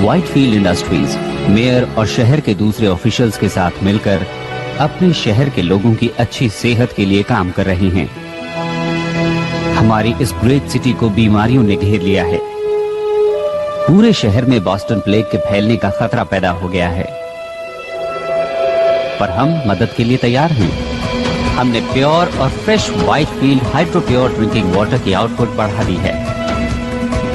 Whitefield industries mayor और शहर के दूसरे ऑफिशियल्स के साथ मिलकर अपने शहर के लोगों की अच्छी सेहत के लिए काम कर रहे हैं। हमारी इस ग्रेट सिटी को बीमारियों ने घेर लिया है। पूरे शहर में बोस्टन प्लेग के फैलने का खतरा पैदा हो गया है, पर हम मदद के लिए तैयार हैं। हमने प्योर और fresh Whitefield hydro pure drinking water की आउटपुट बढ़ा दी है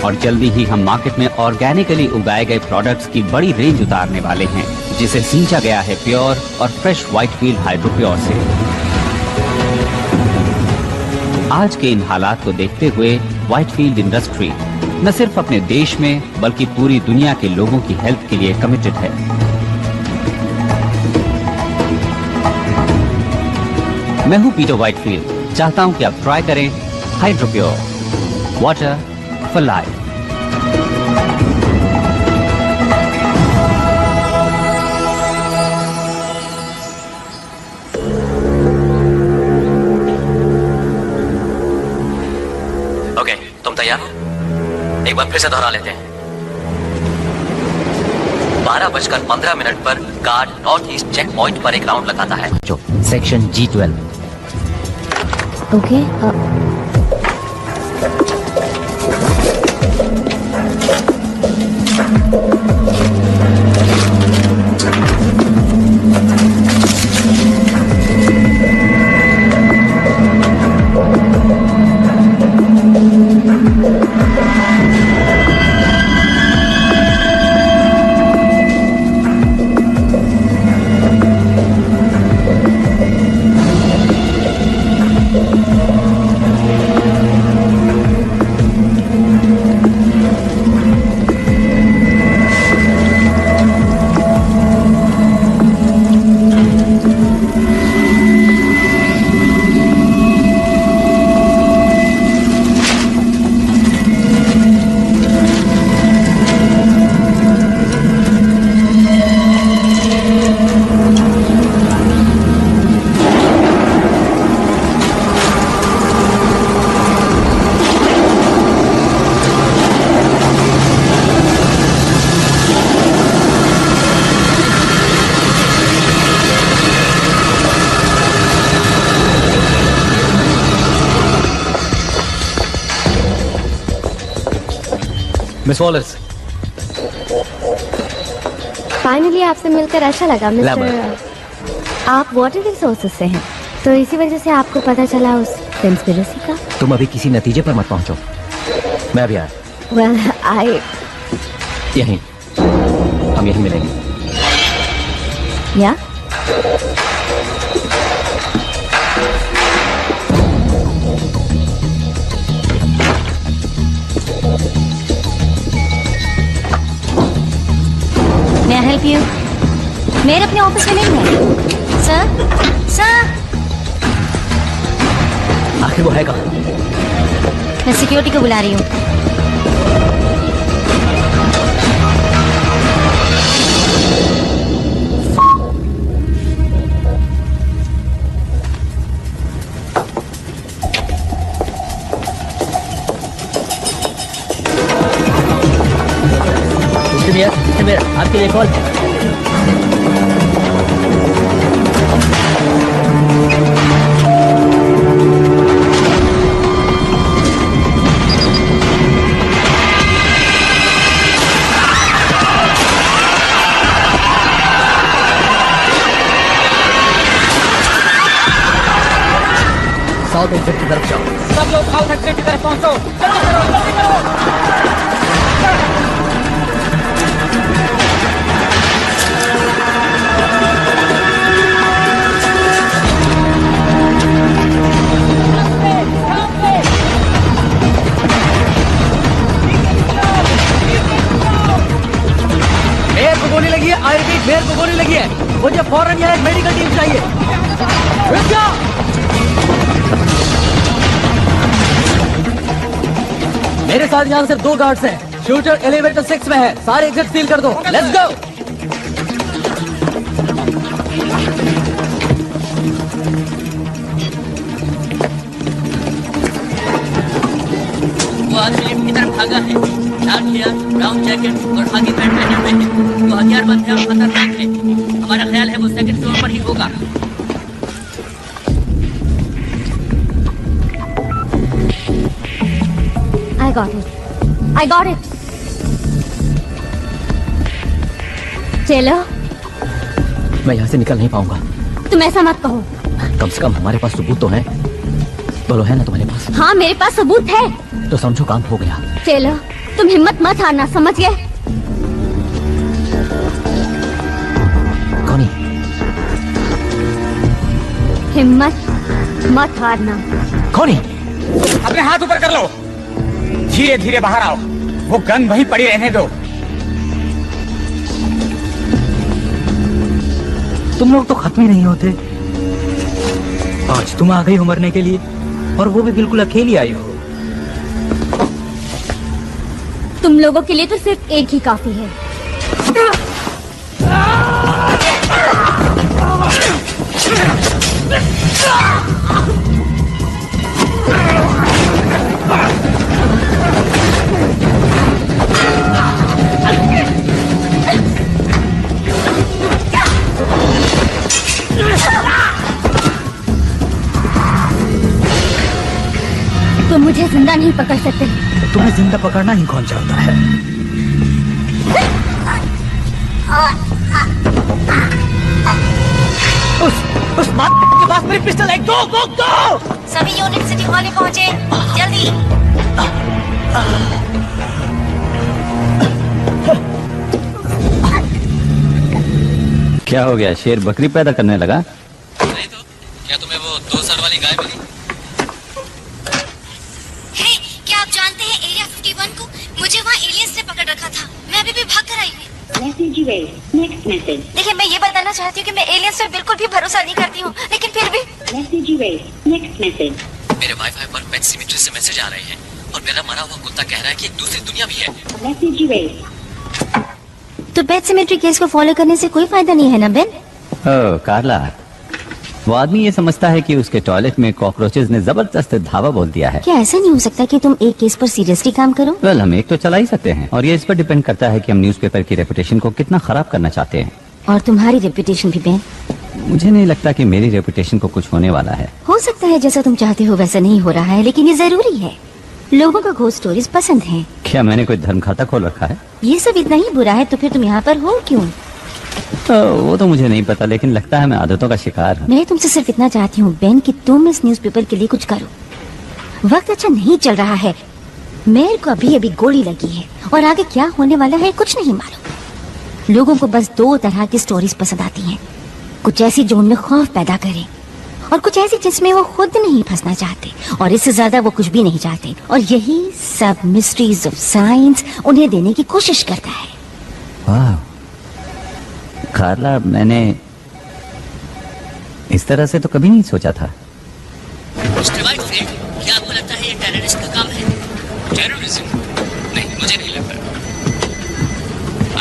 और जल्दी ही हम मार्केट में ऑर्गेनिकली उगाए गए प्रोडक्ट्स की बड़ी रेंज उतारने वाले हैं, जिसे सींचा गया है प्योर और फ्रेश व्हाइटफील्ड हाइड्रो प्योर से। आज के इन हालात को देखते हुए व्हाइटफील्ड इंडस्ट्री न सिर्फ अपने देश में बल्कि पूरी दुनिया के लोगों की हेल्थ के लिए कमिटेड है। मैं हूं पीटर व्हाइटफील्ड। चाहता हूं कि आप ट्राई करें hydro pure water for life. Okay, तुम तैयार हो? एक बार फिर से दोहरा लेते हैं। 12:15 पर guard north east checkpoint पर एक राउंड लगाता है। जो section G12। Okay, miss Wallers, finally आपसे मिलकर अच्छा लगा मिस्टर। आप वाटर रिसोर्सेज से हैं, तो इसी वजह से आपको पता चला उस कंस्पिरेसी का। तुम अभी किसी नतीजे पर मत पहुंचो, मैं अभी आया। वेल आई यहीं, हम यहीं मिलेंगे। या May I help you? Mayor अपने ऑफिस में नहीं है। सर, आखिर वो है कहाँ? मैं सिक्योरिटी को बुला रही हूँ। मेरा आपके लिए कॉल है। साउथ एक्सिट की तरफ जाओ। सब लोग साउथ एक्सिट की तरफ पहुंचो। चलो चलो जल्दी करो। मेयर को गोली लगी है। आई रिपीट, मेयर को गोली लगी है। मुझे फौरन यहाँ एक मेडिकल टीम चाहिए। रुक जाओ। मेरे साथ यहाँ सिर्फ 2 गार्ड्स हैं। शूटर एलिवेटर 6 में है। सारे एग्जिट सील कर दो। Let's go. 5 मिनट की तरफ भागा है। डार्क हेयर, ब्राउन जैकेट और खाकी पैंट पहने हुए है। वो हथियारबंद है और खतरनाक है। हमारा ख्याल है वो सेकंड फ्लोर पर ही होगा। I got it. चलो, मैं यहाँ से निकल नहीं पाऊंगा। तुम ऐसा मत कहो। कम से कम हमारे पास सबूत तो है। बोलो, है ना तुम्हारे पास? हाँ, मेरे पास सबूत है। तो समझो काम हो गया। चलो, तुम हिम्मत मत हारना, समझ गए? कौन? हिम्मत मत हारना। कौन? अपने हाथ ऊपर कर लो। धीरे धीरे बाहर आओ। वो गन वहीं पड़ी रहने दो। तुम लोग तो खत्म ही नहीं होते। आज तुम आ गई हो मरने के लिए, और वो भी बिल्कुल अकेली आई हो। तुम लोगों के लिए तो सिर्फ एक ही काफी है। तुम मुझे जिंदा नहीं पकड़ सकते। तुम्हें जिंदा पकड़ना ही कौन चाहता है? उस बात के पास मेरी पिस्टल है। गो गो गो। सभी यूनिट सिटी हॉल में पहुंचे, जल्दी। क्या हो गया? शेर बकरी पैदा करने लगा? नहीं तो क्या तुम्हें वो 2 सर वाली गाय मिली? हे, क्या आप जानते हैं एरिया 51 को? मुझे वहाँ एलियंस ने पकड़ रखा था। मैं अभी भी भाग कर आई हूँ। देखिए, मैं ये बताना चाहती हूँ कि मैं एलियंस पे बिल्कुल भी भरोसा नहीं करती हूँ, लेकिन फिर भी मेरे वाईफाई पर पेट सिमेट्री से मैसेज आ रहे हैं और मेरा मरा हुआ कुत्ता कह रहा है कि एक दूसरी दुनिया भी है। तो पेट सिमेट्री केस को फॉलो करने से कोई फायदा नहीं है ना बेन? ओह कार्ला, वो आदमी ये समझता है कि उसके टॉयलेट में कॉकरोचेस ने जबरदस्त धावा बोल दिया है। क्या ऐसा नहीं हो सकता कि तुम एक केस पर सीरियसली काम करो? वेल, हम एक तो चला ही सकते हैं, और ये इस पर डिपेंड करता है कि हम न्यूज़पेपर की रेपुटेशन को कितना खराब करना चाहते हैं। और तुम्हारी रेपुटेशन भी बेन? मुझे नहीं लगता कि मेरी रेपुटेशन को कुछ होने वाला है। हो सकता है जैसा तुम चाहते हो वैसा नहीं हो रहा है, लेकिन ये जरूरी है। लोगों को घोस्ट स्टोरीज पसंद है। क्या मैंने कोई धर्म खाता खोल रखा है? ये सब इतना ही बुरा है तो फिर तुम यहाँ पर हो क्यों? वो तो मुझे नहीं पता, लेकिन लगता है मैं आदतों का शिकार हूँ। मैं तुमसे सिर्फ इतना चाहती हूँ बेन कि तुम इस न्यूज़पेपर के लिए कुछ करो। वक्त अच्छा नहीं चल रहा है। मेयर को अभी अभी गोली लगी है और आगे क्या होने वाला है कुछ नहीं मालूम। लोगों को बस 2 तरह की स्टोरीज पसंद आती हैं। कुछ ऐसी जो उनमें खौफ पैदा करे, और कुछ ऐसी जिसमें वो खुद नहीं फंसना चाहते, और इससे ज्यादा वो कुछ भी नहीं चाहते। और यही सब मिस्ट्रीज ऑफ साइंस उन्हें देने की कोशिश करता है। वाह कार्ला, मैंने इस तरह से तो कभी नहीं सोचा था। मिस्टर वाइटफील्ड, क्या आपको लगता है ये टेररिस्ट का काम है? टेररिज्म? नहीं, मुझे नहीं लगता।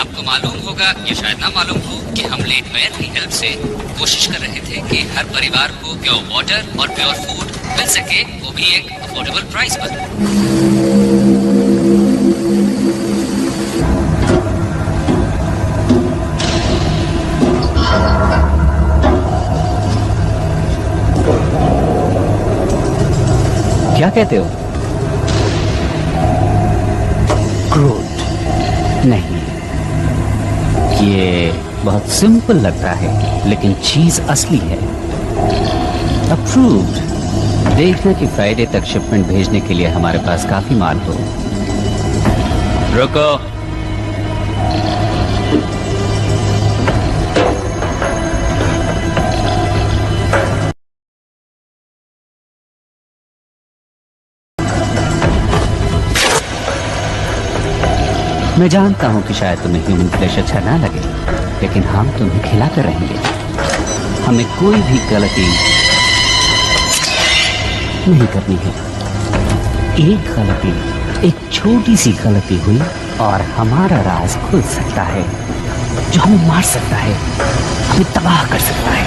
आपको मालूम होगा या शायद ना मालूम हो कि हम लेट मेयर की हेल्प से कोशिश कर रहे थे कि हर परिवार को प्योर वाटर और प्योर फूड मिल सके, वो भी एक अफोर्डेबल प्राइस पर। क्या कहते हो? क्रूड? नहीं, ये बहुत सिंपल लगता है, लेकिन चीज असली है। अप्रूव्ड। देखना कि फ्राइडे तक शिपमेंट भेजने के लिए हमारे पास काफी माल हो। रुको। मैं जानता हूं कि शायद तुम्हें ह्यूमन फ्लेश अच्छा ना लगे, लेकिन हम तुम्हें खिलाते रहेंगे। हमें कोई भी गलती नहीं करनी है। एक गलती, एक छोटी सी गलती हुई और हमारा राज खुल सकता है, जो हमें मार सकता है, हमें तबाह कर सकता है।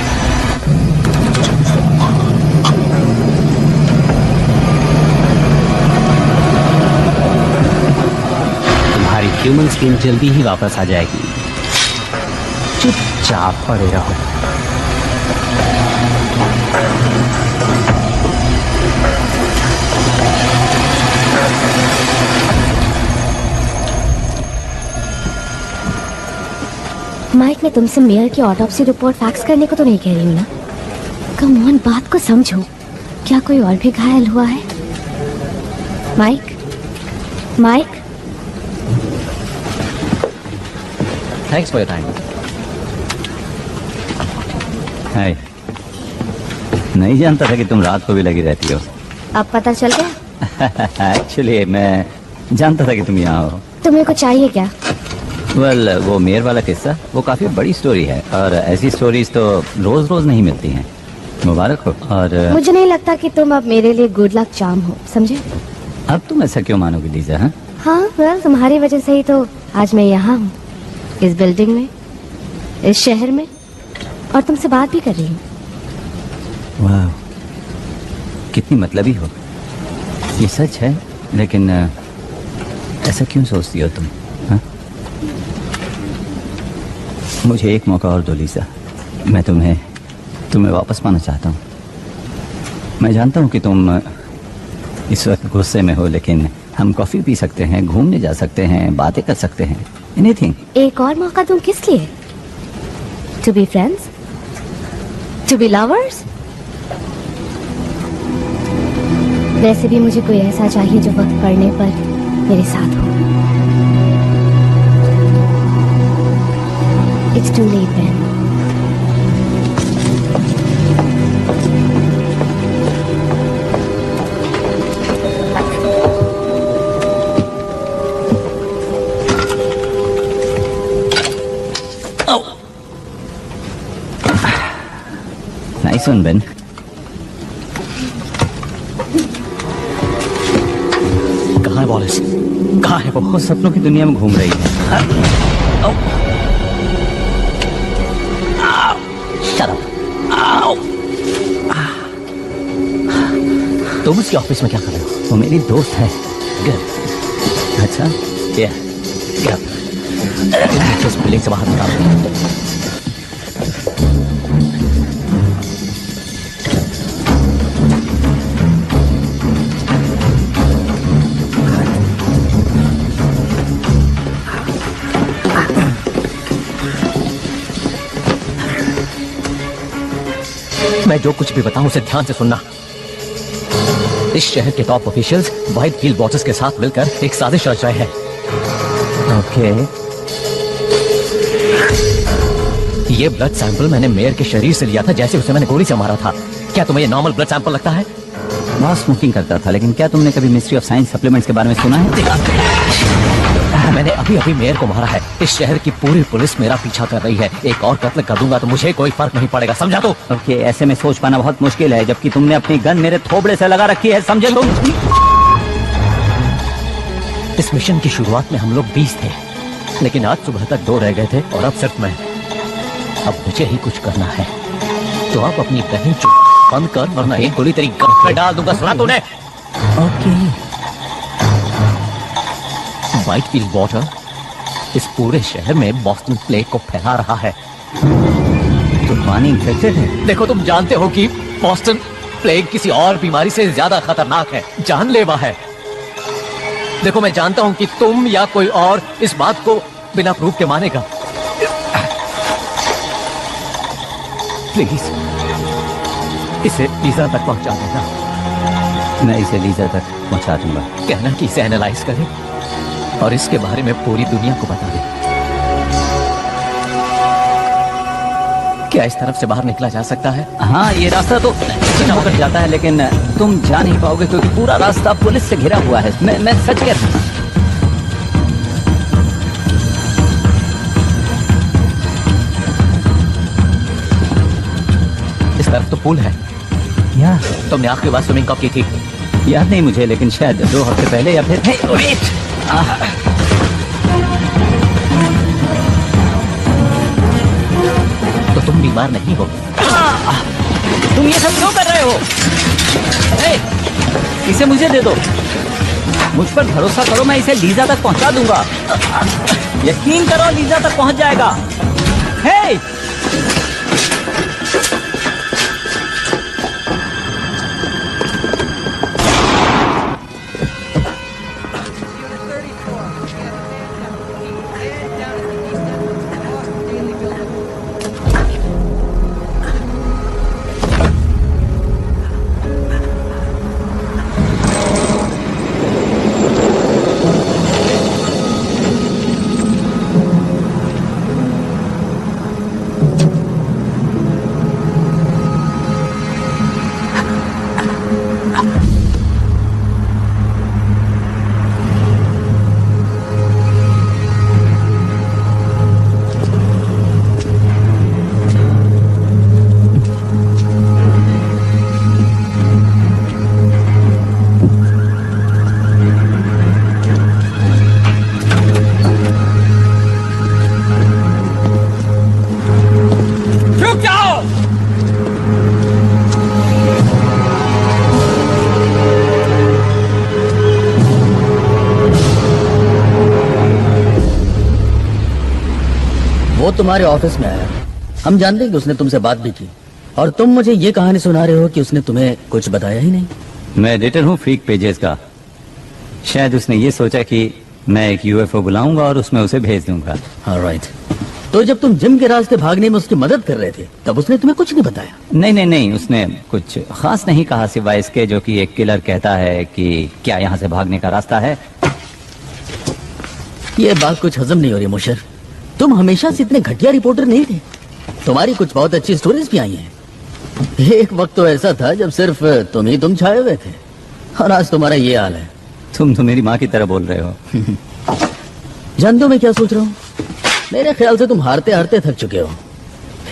ह्यूमन स्किन जल्दी ही वापस आ जाएगी। चुपचाप पड़े रहो। माइक, मैं तुमसे मेयर की ऑटोप्सी रिपोर्ट फैक्स करने को तो नहीं कह रही हूँ ना। कम ऑन, बात को समझो। क्या कोई और भी घायल हुआ है? Mike, Mike. Thanks for your time. Hi. नहीं जानता था कि तुम रात को भी लगी रहती हो। अब पता चल गया? एक्चुअली मैं जानता था कि तुम यहाँ हो। तुम्हें कुछ चाहिए क्या? वेल, वो मेयर वाला किस्सा वो काफी बड़ी स्टोरी है और ऐसी स्टोरीज तो रोज रोज नहीं मिलती हैं। मुबारक हो। और मुझे नहीं लगता कि तुम अब मेरे लिए गुड लक चार्म हो, समझे? अब तुम ऐसा क्यों मानोगे लीजा? हाँ, वेल, तुम्हारी वजह से ही तो आज मैं यहाँ हूँ, इस बिल्डिंग में, इस शहर में, और तुमसे बात भी कर रही हूँ। वाह, कितनी मतलबी हो। ये सच है, लेकिन ऐसा क्यों सोचती हो तुम? हाँ? मुझे एक मौका और दो लीजा। मैं तुम्हें वापस पाना चाहता हूँ। मैं जानता हूँ कि तुम इस वक्त गुस्से में हो, लेकिन हम कॉफी पी सकते हैं, घूमने जा सकते हैं, बातें कर सकते हैं, एनीथिंग। एक और मौका तुम किस लिए? To be friends? To be lovers? वैसे भी मुझे कोई ऐसा चाहिए जो वक्त पड़ने पर मेरे साथ हो। It's too late, Ben. Nice one, Ben. कहाँ है वॉलेस? कहाँ है वो? सपनों की दुनिया में घूम रही है। Shut up. तुम उसके ऑफिस में क्या कर रहे हो? वो मेरी दोस्त है। Good. अच्छा, Yeah. Get up. मुझे इस बिल्डिंग से बाहर निकालो। मैं जो कुछ भी बताऊं उसे ध्यान से सुनना। इस शहर के top officials white heel bosses के साथ मिलकर एक साजिश रच रहे हैं। ओके। ये ब्लड सैंपल मैंने मेयर के शरीर से लिया था जैसे उसे मैंने गोली से मारा था। क्या तुम्हें ये नॉर्मल ब्लड सैंपल लगता है? बहुत स्मोकिंग करता था, लेकिन क्या तुमने कभी मिस्ट्री ऑफ साइंस सप्लीमेंट्स के बारे में सुना है? मैंने अभी अभी मेयर को मारा है। इस शहर की पूरी पुलिस मेरा पीछा कर रही है। एक और कत्ल कर दूंगा तो मुझे कोई फर्क नहीं पड़ेगा, समझा तो? ओके, ऐसे में सोच पाना बहुत मुश्किल है, जबकि तुमने अपनी गन मेरे थोबड़े से लगा रखी है, समझे तुम? इस मिशन की शुरुआत में हम लोग 20 थे, लेकिन आज सुबह तक 2 रह गए थे और अब सिर्फ मैं। अब मुझे ही कुछ करना है, तो आप अपनी बहन चुप बंद कर, वरना एक गोली तेरी गर्दन में डाल दूंगा, सुना तूने? ओके। व्हाइटफील्ड वाटर इस पूरे शहर में बॉस्टन प्लेग को फैला रहा है। तो पानी इन्फेक्टेड है? देखो, तुम जानते हो कि बॉस्टन प्लेग किसी और बीमारी से ज्यादा खतरनाक है, जानलेवा है। देखो, मैं जानता हूं कि तुम या कोई और इस बात को बिना प्रूफ के मानेगा। प्लीज इसे लीजा तक पहुंचा देना। मैं इसे लीजा तक पहुंचा दूंगा। कहना कि इसे एनालाइज करे और इसके बारे में पूरी दुनिया को बता दे। क्या इस तरफ से बाहर निकला जा सकता है? हाँ, ये रास्ता तो होकर जाता है, लेकिन तुम जा नहीं पाओगे क्योंकि पूरा रास्ता पुलिस से घिरा हुआ है। मैं सच कह रहा हूँ। इस तरफ तो पुल है। यार, तुमने आखिरी बार स्विमिंग कब की थी? याद नहीं मुझे, लेकिन शायद 2 हफ्ते पहले या फिर तो तुम बीमार नहीं हो? तुम ये सब क्यों कर रहे हो? इसे मुझे दे दो। मुझ पर भरोसा करो, मैं इसे लीजा तक पहुंचा दूंगा। यकीन करो, लीजा तक पहुंच जाएगा। हे! तुम्हारे ऑफिस में आया, हम जानते हैं कि उसने तुमसे बात भी की, और तुम मुझे ये कहानी सुना रहे हो कि उसने तुम्हें कुछ बताया ही नहीं। मैं एडिटर हूँ फ्रीक पेजेस का। शायद उसने ये सोचा कि मैं एक यूएफओ बुलाऊंगा और उसमें उसे भेज दूंगा। ऑलराइट। तो जब तुम जिम के रास्ते भागने में उसकी मदद कर रहे थे, तब उसने तुम्हें कुछ नहीं बताया? नहीं, उसने कुछ खास नहीं कहा सिवाय इसके जो कि एक किलर कहता है कि क्या यहाँ से भागने का रास्ता है। ये बात कुछ हजम नहीं हो रही मुशर्रफ। तुम हमेशा से इतने घटिया रिपोर्टर नहीं थे। तुम्हारी कुछ बहुत अच्छी स्टोरीज भी आई हैं। एक वक्त तो ऐसा था जब सिर्फ तुम छाए हुए थे, और आज तुम्हारा ये हाल है। तुम तो मेरी माँ की तरह बोल रहे हो। जानते हो मैं क्या सोच रहा हूँ? मेरे ख्याल से तुम हारते हारते थक चुके हो,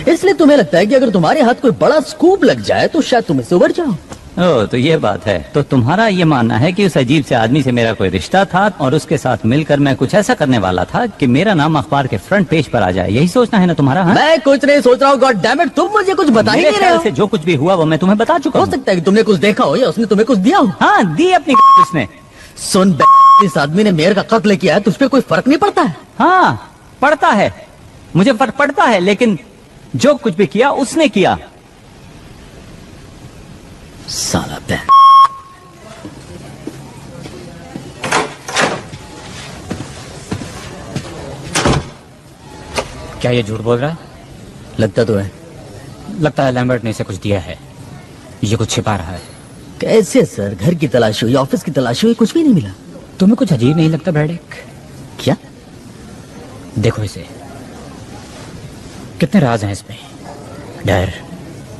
इसलिए तुम्हें लगता है कि अगर तुम्हारे हाथ कोई बड़ा स्कूप लग जाए तो शायद तुम इससे उबर जाओ। ओह, तो ये बात है। तो तुम्हारा ये मानना है कि उस अजीब से आदमी से मेरा कोई रिश्ता था और उसके साथ मिलकर मैं कुछ ऐसा करने वाला था कि मेरा नाम अखबार के फ्रंट पेज पर आ जाए। यही सोचना है ना तुम्हारा? हाँ? मैं कुछ नहीं सोच रहा हूँ। गॉड डैम इट, तुम मुझे कुछ बता ही नहीं रहे हो। जो कुछ भी हुआ वो मैं तुम्हें बता चुका हो हूँ। सकता है कि तुमने कुछ देखा हो या उसने तुम्हें कुछ दिया हो। हाँ, दी अपनी उसने। सुन, इस आदमी ने मेयर का कत्ल किया है, तुझ पे कोई फर्क नहीं पड़ता है? हाँ, पड़ता है, मुझे फर्क पड़ता है, लेकिन जो कुछ भी किया उसने किया। साला बैन। क्या ये झूठ बोल रहा है? लगता तो है। लगता है लैम्बर्ट ने इसे कुछ दिया है, ये कुछ छिपा रहा है। कैसे सर? घर की तलाशी हुई, ऑफिस की तलाशी हुई, कुछ भी नहीं मिला। तुम्हें कुछ अजीब नहीं लगता ब्रैडेक? क्या? देखो इसे, कितने राज हैं इसमें। डर,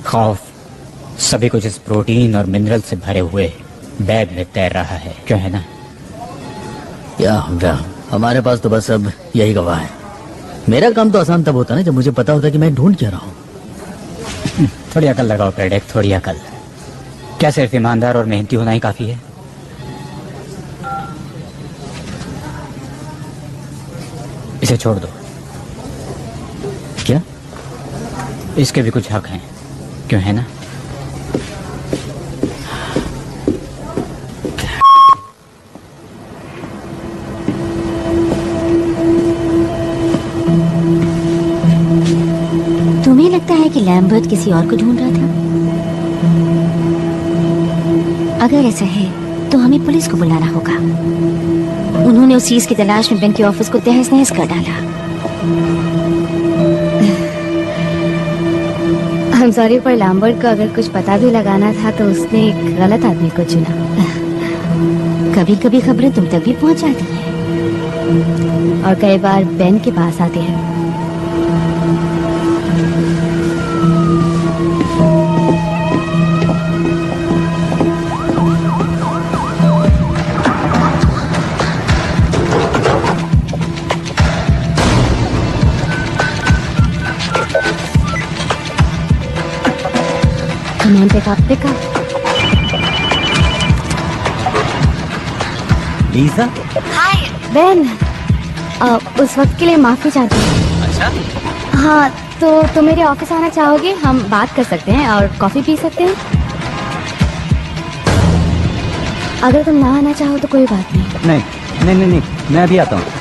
खौफ, सभी कुछ इस प्रोटीन और मिनरल से भरे हुए बैग में तैर रहा है, क्यों है ना? या हमारे पास तो बस अब यही गवाह है। मेरा काम तो आसान तब होता ना जब मुझे पता होता कि मैं ढूंढ क्या रहा हूँ। थोड़ी अकल लगाओ ब्रैडेक, थोड़ी अकल। क्या सिर्फ ईमानदार और मेहनती होना ही काफी है? इसे छोड़ दो। क्या? इसके भी कुछ हक हैं, क्यों है ना? तुम्हें लगता है कि लैम्बर्ट किसी और को ढूंढ रहा था? अगर ऐसा है तो हमें पुलिस को बुलाना होगा। उन्होंने उस चीज की तलाश में बैंक के ऑफिस को तहस नहस कर डाला। I'm sorry, पर लैम्बर्ट को अगर कुछ पता भी लगाना था तो उसने एक गलत आदमी को चुना। कभी कभी खबरें तुम तक भी पहुंच जाती हैं, और कई बार बेन के पास आते हैं। Come on, pick up. Lisa? Hi Ben, उस वक्त के लिए माफी चाहती हूँ। अच्छा? हाँ, तो तुम मेरे ऑफिस आना चाहोगे? हम बात कर सकते हैं और कॉफी पी सकते हैं। अगर तुम ना आना चाहो तो कोई बात नहीं। नहीं नहीं नहीं नहीं, मैं अभी आता हूँ।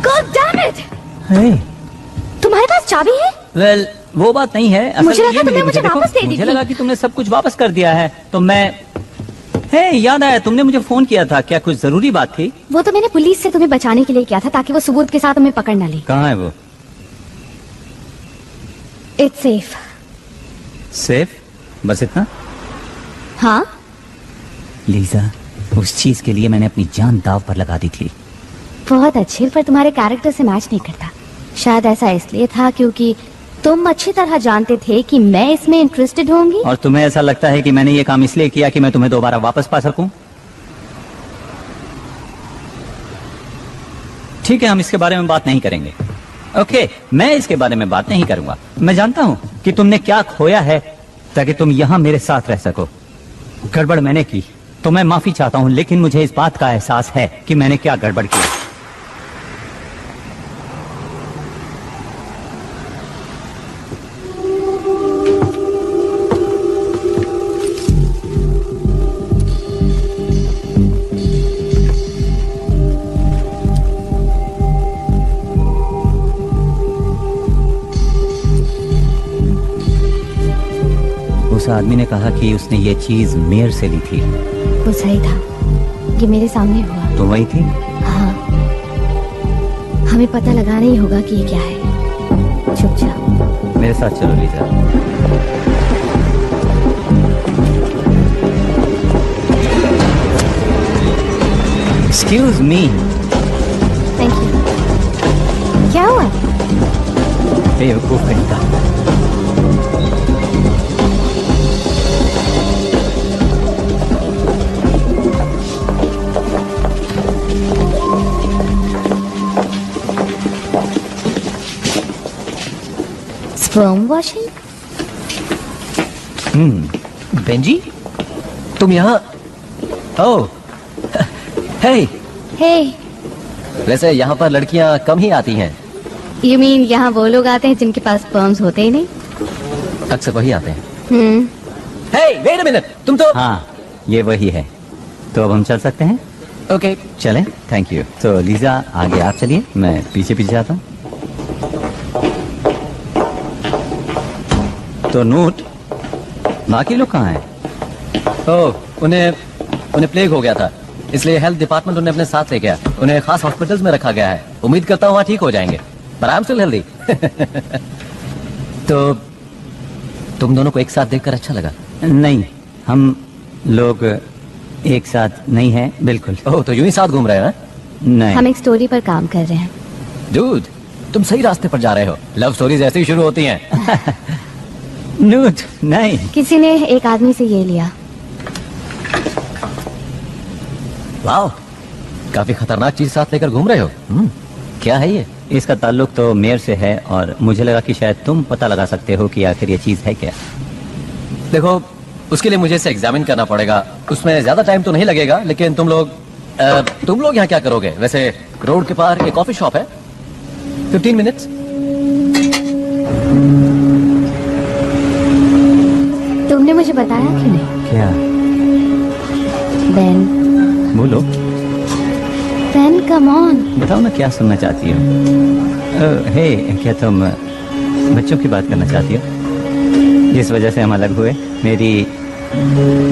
God damn it! Hey. तुम्हारे पास चाबी है? वेल वो बात नहीं है। असल मुझे ये लगा मिली तुमने मुझे देखो, वापस दे दी मुझे थी। लगा कि तुमने सब कुछ वापस कर दिया है तो मैं याद आया तुमने मुझे फोन किया था, क्या कुछ जरूरी बात थी? वो तो मैंने पुलिस से तुम्हें बचाने के लिए किया था ताकि वो सबूत के साथ तुम्हें पकड़ ना ले। कहाँ है वो? It's safe. सेफ? बस इतना? हाँ, लीजा, उस चीज के लिए मैंने अपनी जान दाव पर लगा दी थी। बहुत अच्छे, पर तुम्हारे कैरेक्टर से मैच नहीं करता। शायद ऐसा इसलिए था क्योंकि तुम अच्छी तरह जानते थे कि मैं इसमें इंटरेस्टेड होंगी। और तुम्हें ऐसा लगता है कि मैंने ये काम इसलिए किया कि मैं तुम्हें दोबारा वापस पा सकूं? ठीक है, हम इसके बारे में बात नहीं करेंगे। ओके, मैं इसके बारे में बात नहीं करूंगा। मैं जानता हूं कि तुमने क्या खोया है ताकि तुम यहां मेरे साथ रह सको। गड़बड़ मैंने की तो मैं माफी चाहता हूं, लेकिन मुझे इस बात का एहसास है कि मैंने क्या गड़बड़ की। उस आदमी ने कहा कि उसने ये चीज मेयर से ली थी। वो सही था, ये मेरे सामने हुआ। तुम वही थी? हाँ, हमें पता लगाना ही होगा कि ये क्या है। चुपचाप मेरे साथ चलो Lisa. Excuse me. Thank you. क्या हुआ? बेवकूफ कहीं का। Sperm washing? बेंजी, तुम यहाँ? ओह, हे। हे, वैसे यहाँ पर लड़कियाँ कम ही आती हैं। यू मीन यहाँ वो लोग आते हैं जिनके पास स्पर्म्स होते ही नहीं? अक्सर वही आते हैं। हे, वेट अ मिनट, तुम तो। हाँ, ये वही है। तो अब हम चल सकते हैं? ओके, चलें, थैंक यू। तो लीजा, आगे आप चलिए, मैं पीछे पीछे आता हूँ। तो नोट, बाकी लोग कहाँ हैं? ओह, उन्हें प्लेग हो गया था, इसलिए हेल्थ डिपार्टमेंट उन्हें अपने साथ ले गया। उन्हें खास हॉस्पिटल्स में रखा गया है। उम्मीद करता हूँ वहाँ ठीक हो जाएंगे। पर आई एम स्टिल हेल्दी। तो तुम दोनों को एक साथ देखकर अच्छा लगा? नहीं, हम लोग एक साथ नहीं हैं, बिल्कुल। ओह, तो यूं ही साथ घूम रहे हैं? नहीं। हम एक स्टोरी पर काम कर रहे हैं। डूड, तुम सही रास्ते पर जा रहे हो। लव स्टोरीज ऐसे ही शुरू होती हैं। नूट, नहीं। किसी ने एक आदमी से ये लिया। वाह, काफी खतरनाक चीज साथ लेकर घूम रहे हो। क्या है ये? इसका ताल्लुक तो मेयर से है और मुझे लगा कि शायद तुम पता लगा सकते हो कि आखिर ये चीज है क्या। देखो, उसके लिए मुझे इसे एग्जामिन करना पड़ेगा। उसमें ज्यादा टाइम तो नहीं लगेगा, लेकिन तुम लोग यहाँ क्या करोगे? वैसे रोड के पार एक कॉफी शॉप है, 15 मिनट्स। तुमने मुझे बताया क्यों नहीं? क्या? बेन, बोलो। Ben come on. बताओ ना, क्या सुनना चाहती हो? हे, क्या तुम बच्चों की बात करना चाहती हो? जिस वजह से हम अलग हुए, मेरी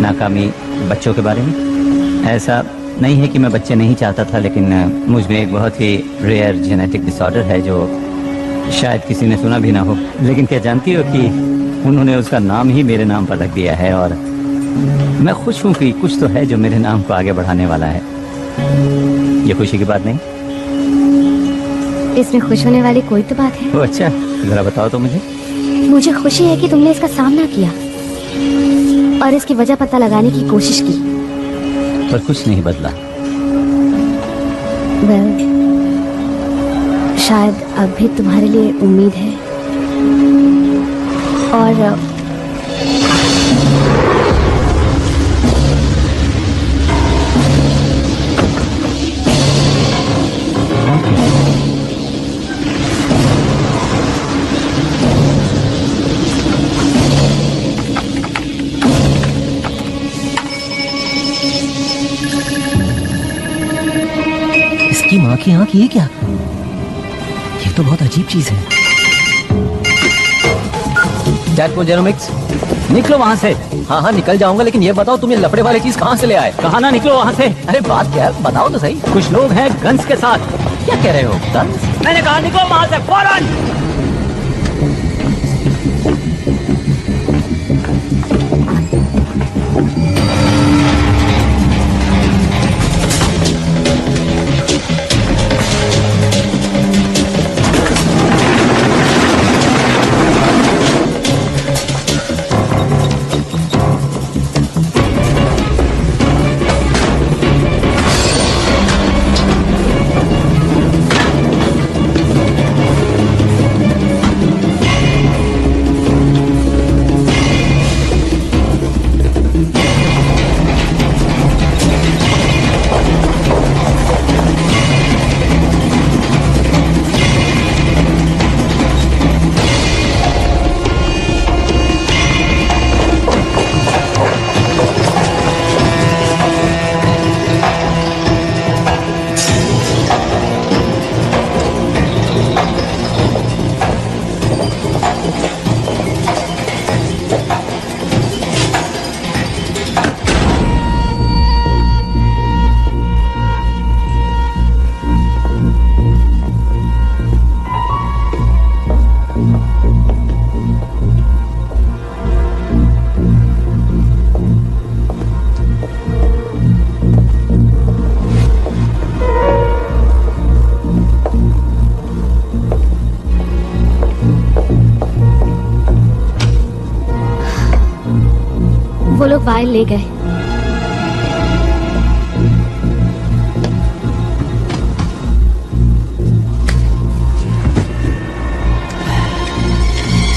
नाकामी बच्चों के बारे में? ऐसा नहीं है कि मैं बच्चे नहीं चाहता था, लेकिन मुझ में एक बहुत ही रेयर जेनेटिक डिसऑर्डर है जो शायद किसी ने सुना भी ना हो। लेकिन क्या जानती हो कि उन्होंने उसका नाम ही मेरे नाम पर रख दिया है, और मैं खुश हूँ कि कुछ तो है जो मेरे नाम को आगे बढ़ाने वाला है। ये खुशी की बात नहीं? इसमें खुश होने वाली कोई तो बात है। ओ अच्छा, जरा बताओ तो मुझे। मुझे खुशी है कि तुमने इसका सामना किया और इसकी वजह पता लगाने की कोशिश की। पर कुछ नहीं बदला। वेल, शायद अब भी तुम्हारे लिए उम्मीद है। और इसकी माँ की आंख, ये क्या? ये तो बहुत अजीब चीज है। डैडपुल जेरोमिक्स, निकलो वहाँ से। हाँ हाँ, निकल जाऊंगा, लेकिन ये बताओ तुम ये लफड़े वाली चीज कहाँ से ले आए? कहा ना निकलो वहाँ से। अरे बात क्या है, बताओ तो सही। कुछ लोग हैं गन्स के साथ। क्या कह रहे हो? गन्स? मैंने कहा निकलो वहाँ से फौरन। वो लोग वायल ले गए।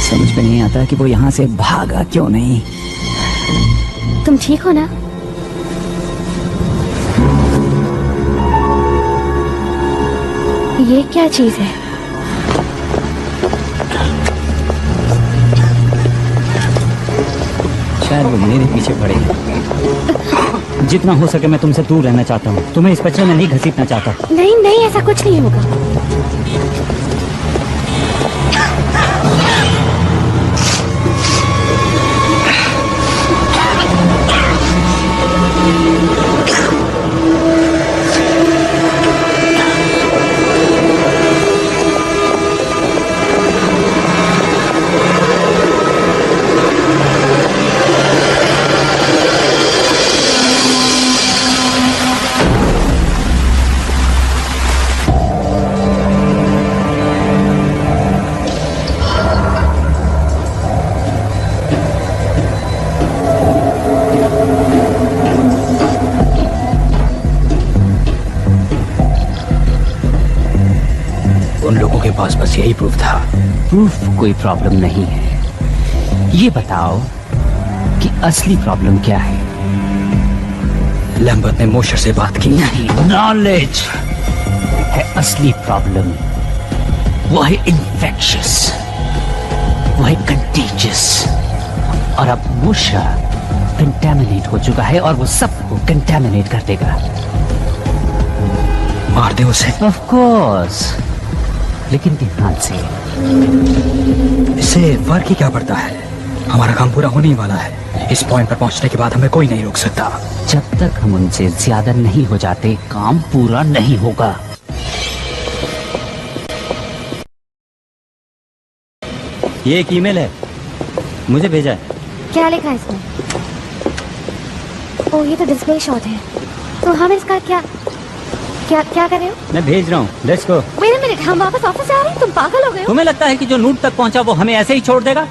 समझ में नहीं आता कि वो यहाँ से भागा क्यों नहीं। तुम ठीक हो ना? ये क्या चीज है? शायद वो मेरे पीछे पड़े। जितना हो सके मैं तुमसे दूर रहना चाहता हूँ। तुम्हें इस बच्चे में नहीं घसीटना चाहता। नहीं नहीं, ऐसा कुछ नहीं होगा। उन लोगों के पास बस यही प्रूफ था। प्रूफ कोई प्रॉब्लम नहीं है। ये बताओ कि असली प्रॉब्लम क्या है? लैम्बर्ट ने मोशर से बात की। नहीं, नॉलेज है असली प्रॉब्लम। वो है इन्फेक्शियस, वो है कंटेजियस। और अब मोशर कंटेमिनेट हो चुका है और वो सबको कंटेमिनेट कर देगा। मार दे उसे। ऑफ कोर्स, लेकिन ध्यान से। इससे फर्क ही क्या पड़ता है? हमारा काम पूरा होने ही वाला है। इस पॉइंट पर पहुंचने के बाद हमें कोई नहीं रोक सकता। जब तक हम उनसे ज्यादा नहीं हो जाते, काम पूरा नहीं होगा। ये एक ईमेल है, मुझे भेजा है। क्या लिखा है इसमें? ओह, ये तो डिस्प्ले शॉट है। तो हम इसका क्या क्या क्या कर रहे हो? मैं भेज रहा हूँ, let's go. Wait a minute, हम वापस ऑफिस आ रहे हैं? तुम पागल हो गए हो? तुम्हें लगता है कि जो नूट तक पहुंचा वो हमें ऐसे ही छोड़ देगा?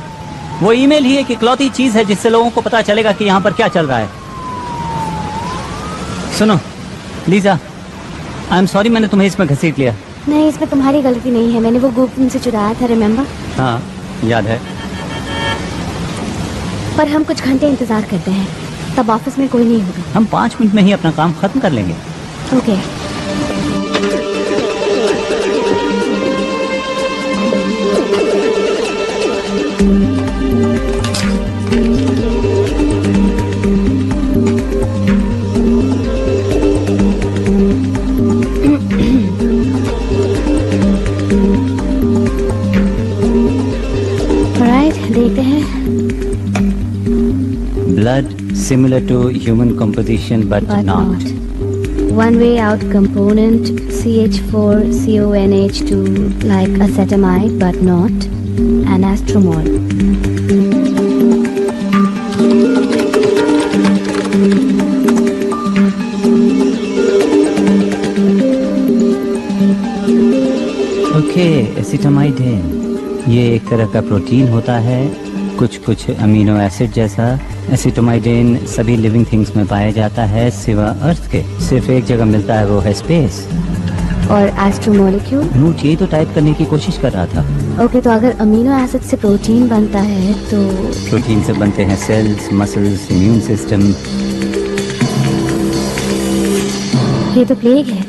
वो ईमेल ही एक इकलौती चीज है जिससे लोगों को पता चलेगा कि यहाँ पर क्या चल रहा है। सुनो लीजा, आई एम सॉरी मैंने तुम्हें इसमें घसीट लिया। नहीं, इसमें तुम्हारी गलती नहीं है। मैंने वो गुप्त तुमसे चुराया था, रिमेम्बर? हाँ याद है। पर हम कुछ घंटे इंतजार करते हैं, तब ऑफिस में कोई नहीं होगा। हम 5 मिनट में ही अपना काम खत्म कर लेंगे। ओके। देखते हैं। Blood similar to human composition but not. One way out component CH4CONH2 like acetamide but not anastromol. Okay, acetamidine ये एक तरह का प्रोटीन होता है, कुछ अमीनो एसिड जैसा। एसिटामाइडिन सभी लिविंग थिंग्स में पाया जाता है सिवा अर्थ के। सिर्फ एक जगह मिलता है, वो है स्पेस। और एस्ट्रोमोलिक्यूल? नूट यही तो टाइप करने की कोशिश कर रहा था। ओके, तो अगर अमीनो एसिड से प्रोटीन बनता है तो प्रोटीन से बनते हैं सेल्स, मसल्स, इम्यून सिस्टम। ये तो प्लेग है।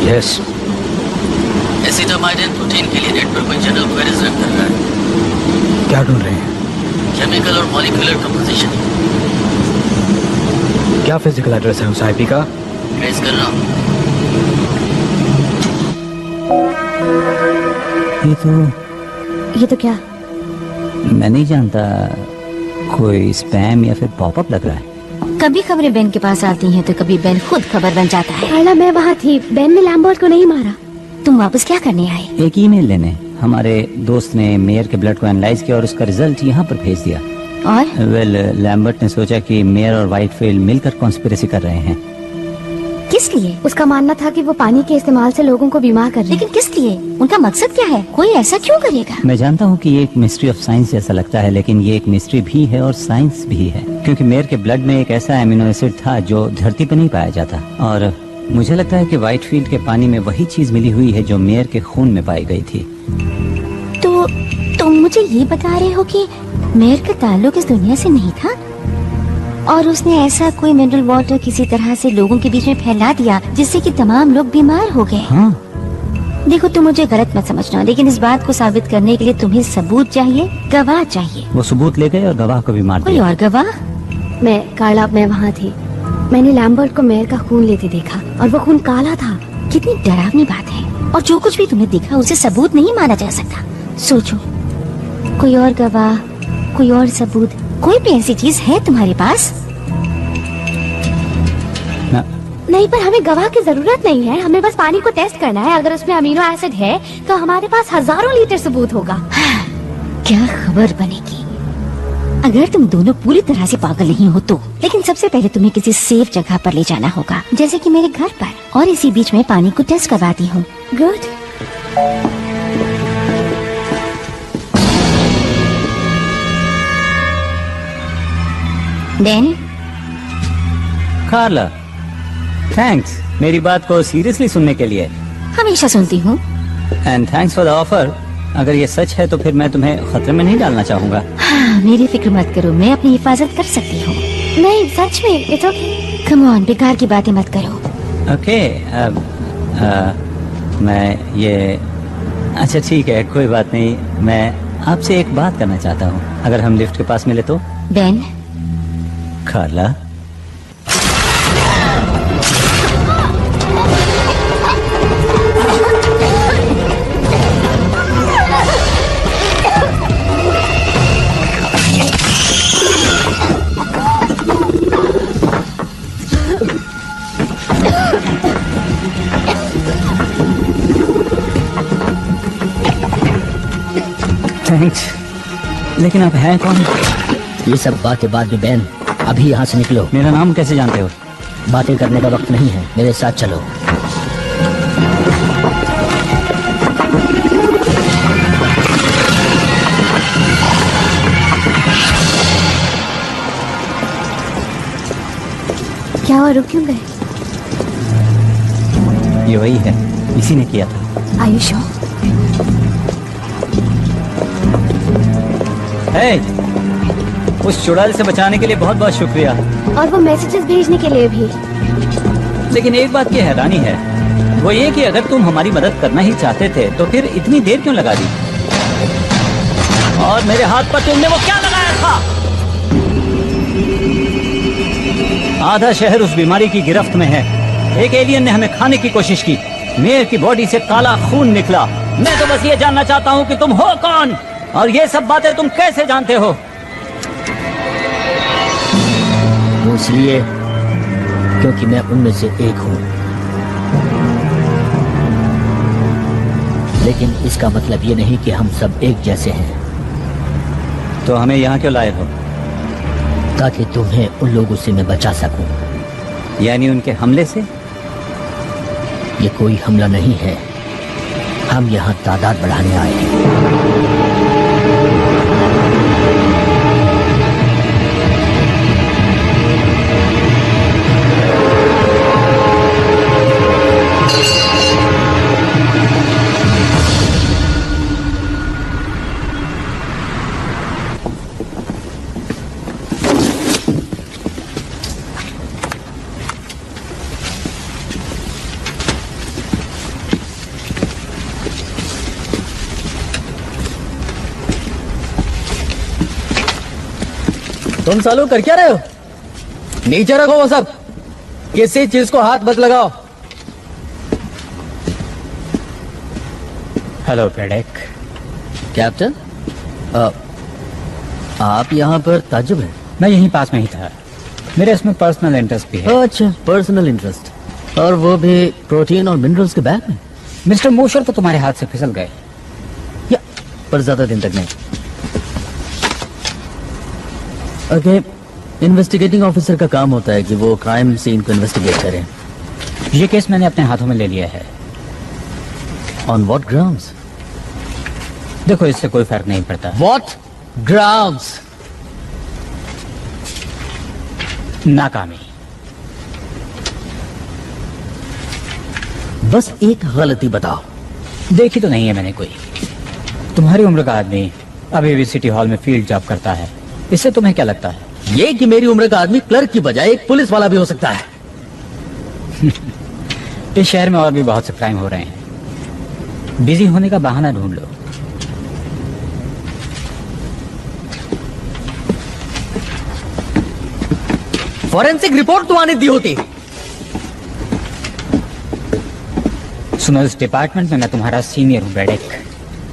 यस। एसिटामाइडिन प्रोटीन के लिए नेटवर्क में जनरल क्वेरीज रन कर रहा है। क्या ढूंढ रहे हैं? केमिकल और मॉलिक्यूलर कंपोजिशन। क्या फिजिकल एड्रेस है उस आईपी का? ट्रेस कर रहा हूँ। ये तो क्या? मैं नहीं जानता, कोई स्पैम या फिर पॉपअप लग रहा है। कभी खबरें बेन के पास आती हैं तो कभी बेन खुद खबर बन जाता है। कार्ला, मैं वहाँ थी। बेन ने लैम्बर्ट को नहीं मारा। तुम वापस क्या करने आए? एक ईमेल लेने। हमारे दोस्त ने मेयर के ब्लड को एनालाइज किया और उसका रिजल्ट यहाँ पर भेज दिया। और लैम्बर्ट ने सोचा कि मेयर और व्हाइटफील्ड मिलकर कॉन्स्पिरेसी कर रहे हैं। किस लिए? उसका मानना था कि वो पानी के इस्तेमाल से लोगों को बीमार कर रहे हैं। लेकिन किस लिए? उनका मकसद क्या है? कोई ऐसा क्यों करेगा? मैं जानता हूँ कि ये एक मिस्ट्री ऑफ साइंस जैसा लगता है, लेकिन ये एक मिस्ट्री भी है और साइंस भी है, क्योंकि मेयर के ब्लड में एक ऐसा एमिनो एसिड था जो धरती पर नहीं पाया जाता। और मुझे लगता है कि व्हाइटफील्ड के पानी में वही चीज मिली हुई है जो मेयर के खून में पाई गई थी। तो तुम मुझे ये बता रहे हो कि मेयर का ताल्लुक इस दुनिया से नहीं था और उसने ऐसा कोई मिनरल वाटर किसी तरह से लोगों के बीच में फैला दिया जिससे कि तमाम लोग बीमार हो गए। हाँ। देखो, तुम मुझे गलत मत समझना, लेकिन इस बात को साबित करने के लिए तुम्हें सबूत चाहिए, गवाह चाहिए। वो सबूत ले गए और गवाह को भी मार कोई दिया। और गवाह? मैं वहाँ थी। मैंने लैम्बर्ट को मेयर का खून लेते देखा और वो खून काला था। कितनी डरावनी बात है। और जो कुछ भी तुमने देखा उसे सबूत नहीं माना जा सकता। सोचो, कोई और गवाह, कोई और सबूत, कोई भी ऐसी चीज है तुम्हारे पास? नहीं, पर हमें गवाह की जरूरत नहीं है। हमें बस पानी को टेस्ट करना है। अगर उसमें अमीनो एसिड है तो हमारे पास हजारों लीटर सबूत होगा। क्या खबर बनेगी अगर तुम दोनों पूरी तरह से पागल नहीं हो तो। लेकिन सबसे पहले तुम्हें किसी सेफ जगह पर ले जाना होगा, जैसे कि मेरे घर पर, और इसी बीच में पानी को टेस्ट करवाती हूँ। गुड। देन कार्ला, थैंक्स मेरी बात को सीरियसली सुनने के लिए। हमेशा सुनती हूँ। And thanks for the offer. अगर ये सच है तो फिर मैं तुम्हें खतरे में नहीं डालना चाहूंगा। हाँ, मेरी फिक्र मत करो, मैं अपनी हिफाजत कर सकती हूँ। नहीं सच में, इट्स ओके। कम ऑन, बेकार की बातें मत करो। ओके मैं ये अच्छा ठीक है, कोई बात नहीं। मैं आपसे एक बात करना चाहता हूँ, अगर हम लिफ्ट के पास मिले तो। बेन, कार्ला, थैंक्स। लेकिन आप हैं कौन? ये सब बातें बाद में बैन, अभी यहाँ से निकलो। मेरा नाम कैसे जानते हो? बातें करने का वक्त नहीं है, मेरे साथ चलो। क्या हुआ, रुक क्यों गए? ये वही है, इसी ने किया था। Are you sure? Hey, उस चुड़ैल से बचाने के लिए बहुत बहुत शुक्रिया। और वो मैसेजेस भेजने के लिए भी। लेकिन एक बात की हैरानी है, वो ये कि अगर तुम हमारी मदद करना ही चाहते थे तो फिर इतनी देर क्यों लगा दी? और मेरे हाथ पर तुमने वो क्या लगाया था? आधा शहर उस बीमारी की गिरफ्त में है। एक एलियन ने हमें खाने की कोशिश की। मेयर की बॉडी से काला खून निकला। मैं तो बस ये जानना चाहता हूँ कि तुम हो कौन और ये सब बातें तुम कैसे जानते हो? वो इसलिए क्योंकि मैं उनमें से एक हूँ। लेकिन इसका मतलब ये नहीं कि हम सब एक जैसे हैं। तो हमें यहाँ क्यों लाए हो? ताकि तुम्हें उन लोगों से मैं बचा सकूं। यानी उनके हमले से? ये कोई हमला नहीं है, हम यहाँ तादाद बढ़ाने आए हैं। तुम सालों कर क्या रहे हो? नीचे रखो वो सब, किसी चीज को हाथ मत लगाओ। हेलो ब्रैडेक। कैप्टन, आप यहाँ पर ताज्जुब हैं? मैं यहीं पास में ही था, मेरे इसमें पर्सनल इंटरेस्ट भी है। अच्छा, पर्सनल इंटरेस्ट, और वो भी प्रोटीन और मिनरल्स के बैग में। मिस्टर मोशर तो तुम्हारे हाथ से फिसल गए। या पर ज्यादा दिन तक नहीं। ओके, इन्वेस्टिगेटिंग ऑफिसर का काम होता है कि वो क्राइम सीन को इन्वेस्टिगेट करें। ये केस मैंने अपने हाथों में ले लिया है। On what grounds? देखो, इससे कोई फर्क नहीं पड़ता। What grounds? नाकामी। बस एक गलती बताओ। देखी तो नहीं है मैंने कोई। तुम्हारी उम्र का आदमी अभी भी सिटी हॉल में फील्ड जॉब करता है, इससे तुम्हें क्या लगता है? ये कि मेरी उम्र का आदमी क्लर्क की बजाय एक पुलिस वाला भी हो सकता है। इस शहर में और भी बहुत से क्राइम हो रहे हैं, बिजी होने का बहाना ढूंढ लो। फॉरेंसिक रिपोर्ट तो आने दी होती। सुनो, इस डिपार्टमेंट में मैं तुम्हारा सीनियर हूँ ब्रैडेक,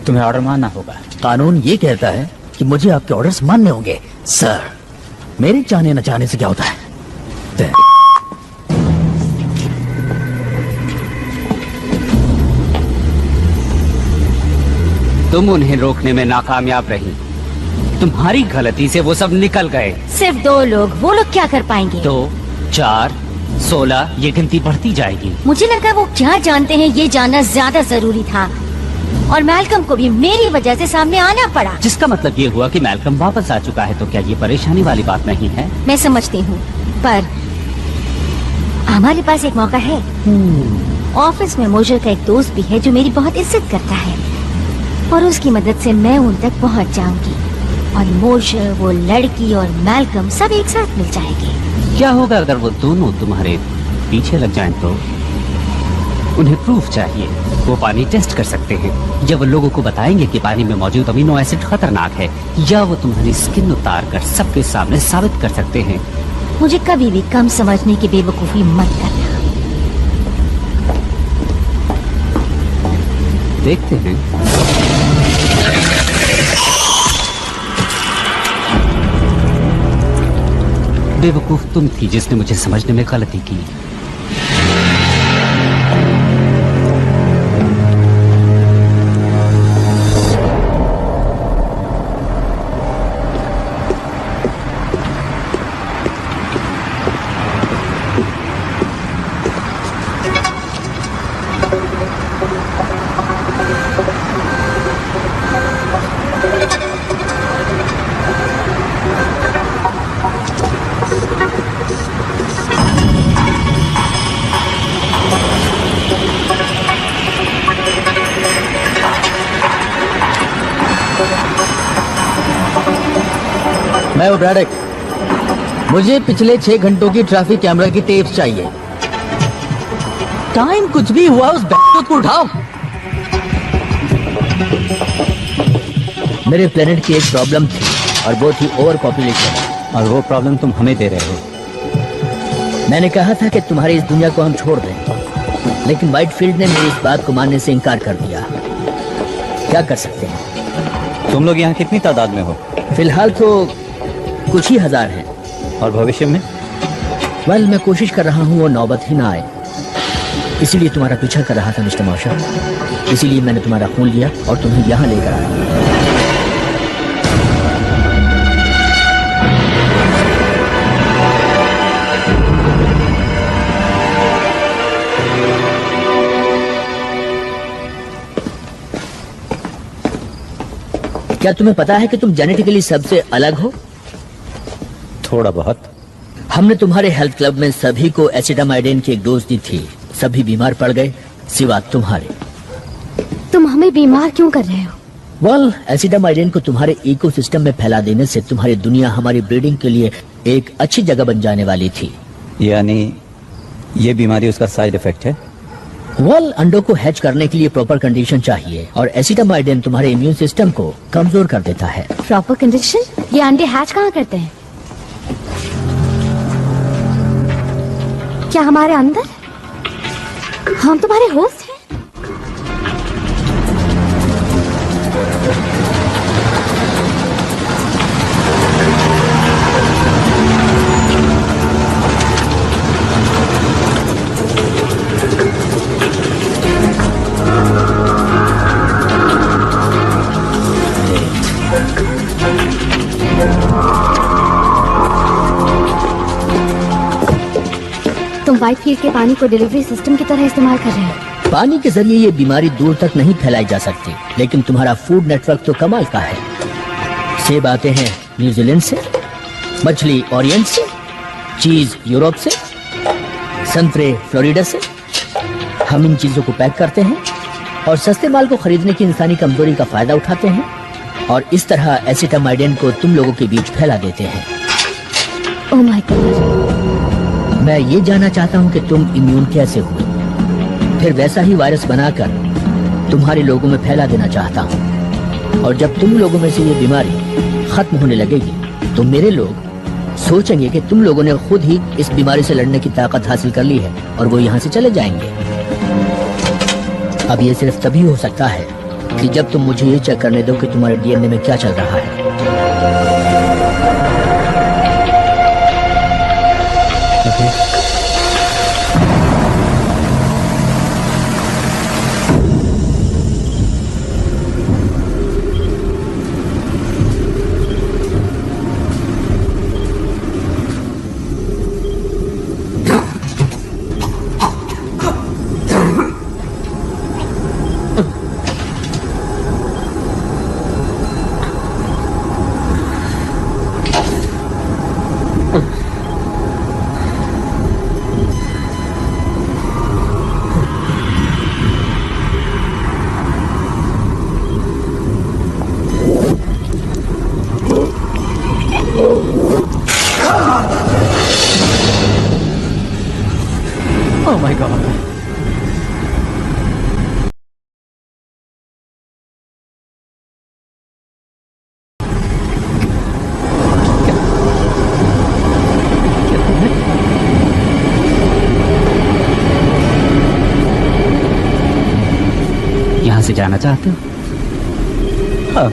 तुम्हें ऑर्डर मानना होगा। कानून ये कहता है कि मुझे आपके ऑर्डर्स मानने होंगे। सर, मेरे चाहने न चाहने से क्या होता है? तुम उन्हें रोकने में नाकामयाब रही। तुम्हारी गलती से वो सब निकल गए। सिर्फ 2 लोग, वो लोग क्या कर पाएंगे? 2, 4, 16, ये गिनती बढ़ती जाएगी। मुझे लगा वो क्या जानते हैं ये जानना ज्यादा जरूरी था, और मैल्कम को भी मेरी वजह से सामने आना पड़ा। जिसका मतलब ये हुआ कि मैल्कम वापस आ चुका है, तो क्या ये परेशानी वाली बात नहीं है? मैं समझती हूँ, पर हमारे पास एक मौका है। ऑफिस में मोशर का एक दोस्त भी है जो मेरी बहुत इज्जत करता है और उसकी मदद से मैं उन तक पहुंच जाऊंगी और मोशर, वो लड़की और मैल्कम सब एक साथ मिल जाएंगे। क्या होगा अगर वो दोनों तुम्हारे पीछे लग जाएं तो? उन्हें प्रूफ चाहिए। वो पानी टेस्ट कर सकते हैं, या वो लोगों को बताएंगे कि पानी में मौजूद अमीनो एसिड खतरनाक है, या वो तुम्हारी स्किन उतार कर सबके सामने साबित कर सकते हैं। मुझे कभी भी कम समझने की बेवकूफी मत करना। देखते हैं। बेवकूफ तुम थी जिसने मुझे समझने में गलती की। मैं हूं ब्रैडक। मुझे पिछले 6 घंटों की ट्रैफिक कैमरा की टेप्स चाहिए। टाइम कुछ भी हुआ, उस बैठक को उठाओ। मेरे प्लेनेट की एक प्रॉब्लम थी और वो थी ओवर पॉपुलेशन, और वो प्रॉब्लम तुम हमें दे रहे हो। मैंने कहा था कि तुम्हारी इस दुनिया को हम छोड़ दें, लेकिन व्हाइट फील्ड ने मेरी इस बात को मानने से इनकार कर दिया। क्या कर सकते हैं? तुम लोग यहाँ कितनी तादाद में हो? फिलहाल तो कुछ ही हजार हैं। और भविष्य में? वेल, मैं कोशिश कर रहा हूँ वो नौबत ही ना आए, इसीलिए तुम्हारा पीछा कर रहा था मिस्टर मॉशर। इसीलिए मैंने तुम्हारा खून लिया और तुम्हें यहाँ लेकर आया। क्या तुम्हें पता है कि तुम जेनेटिकली सबसे अलग हो? थोड़ा बहुत। हमने तुम्हारे हेल्थ क्लब में सभी को एसिटामाइडिन की एक डोज दी थी। सभी बीमार पड़ गए सिवा तुम्हारे। तुम हमें बीमार क्यों कर रहे हो? वेल, एसिटामाइडिन को तुम्हारे इकोसिस्टम में फैला देने से तुम्हारी दुनिया हमारी ब्रीडिंग के लिए एक अच्छी जगह बन जाने वाली थी। यानी ये बीमारी उसका साइड इफेक्ट है? वेल, अंडों को हैच करने के लिए प्रॉपर कंडीशन चाहिए और एसिटामाइडिन तुम्हारे इम्यून सिस्टम को कमजोर कर देता है। Proper condition? ये अंडे हैच कहाँ करते हैं? क्या हमारे अंदर? हम तुम्हारे होस्ट हैं? तुम व्हाइट फील्ड के पानी को डिलीवरी सिस्टम की तरह इस्तेमाल कर रहे हो। पानी के जरिए ये बीमारी दूर तक नहीं फैलाई जा सकती, लेकिन तुम्हारा फूड नेटवर्क तो कमाल का है। सेब आते हैं न्यूजीलैंड से, मछली ओरिएंट से, चीज यूरोप से, संतरे फ्लोरिडा से। हम इन चीजों को पैक करते हैं और सस्ते माल को खरीदने की इंसानी कमजोरी का फायदा उठाते हैं और इस तरह एसिटामाइडिन को तुम लोगों के बीच फैला देते हैं। Oh my God. मैं ये जानना चाहता हूँ कि तुम इम्यून कैसे हुए, फिर वैसा ही वायरस बनाकर तुम्हारे लोगों में फैला देना चाहता हूँ। और जब तुम लोगों में से ये बीमारी खत्म होने लगेगी तो मेरे लोग सोचेंगे कि तुम लोगों ने खुद ही इस बीमारी से लड़ने की ताकत हासिल कर ली है और वो यहाँ से चले जाएंगे। अब ये सिर्फ तभी हो सकता है कि जब तुम मुझे ये चेक करने दो कि तुम्हारे डीएनए में क्या चल रहा है। Oh my God. यहाँ से जाना चाहते हो? हाँ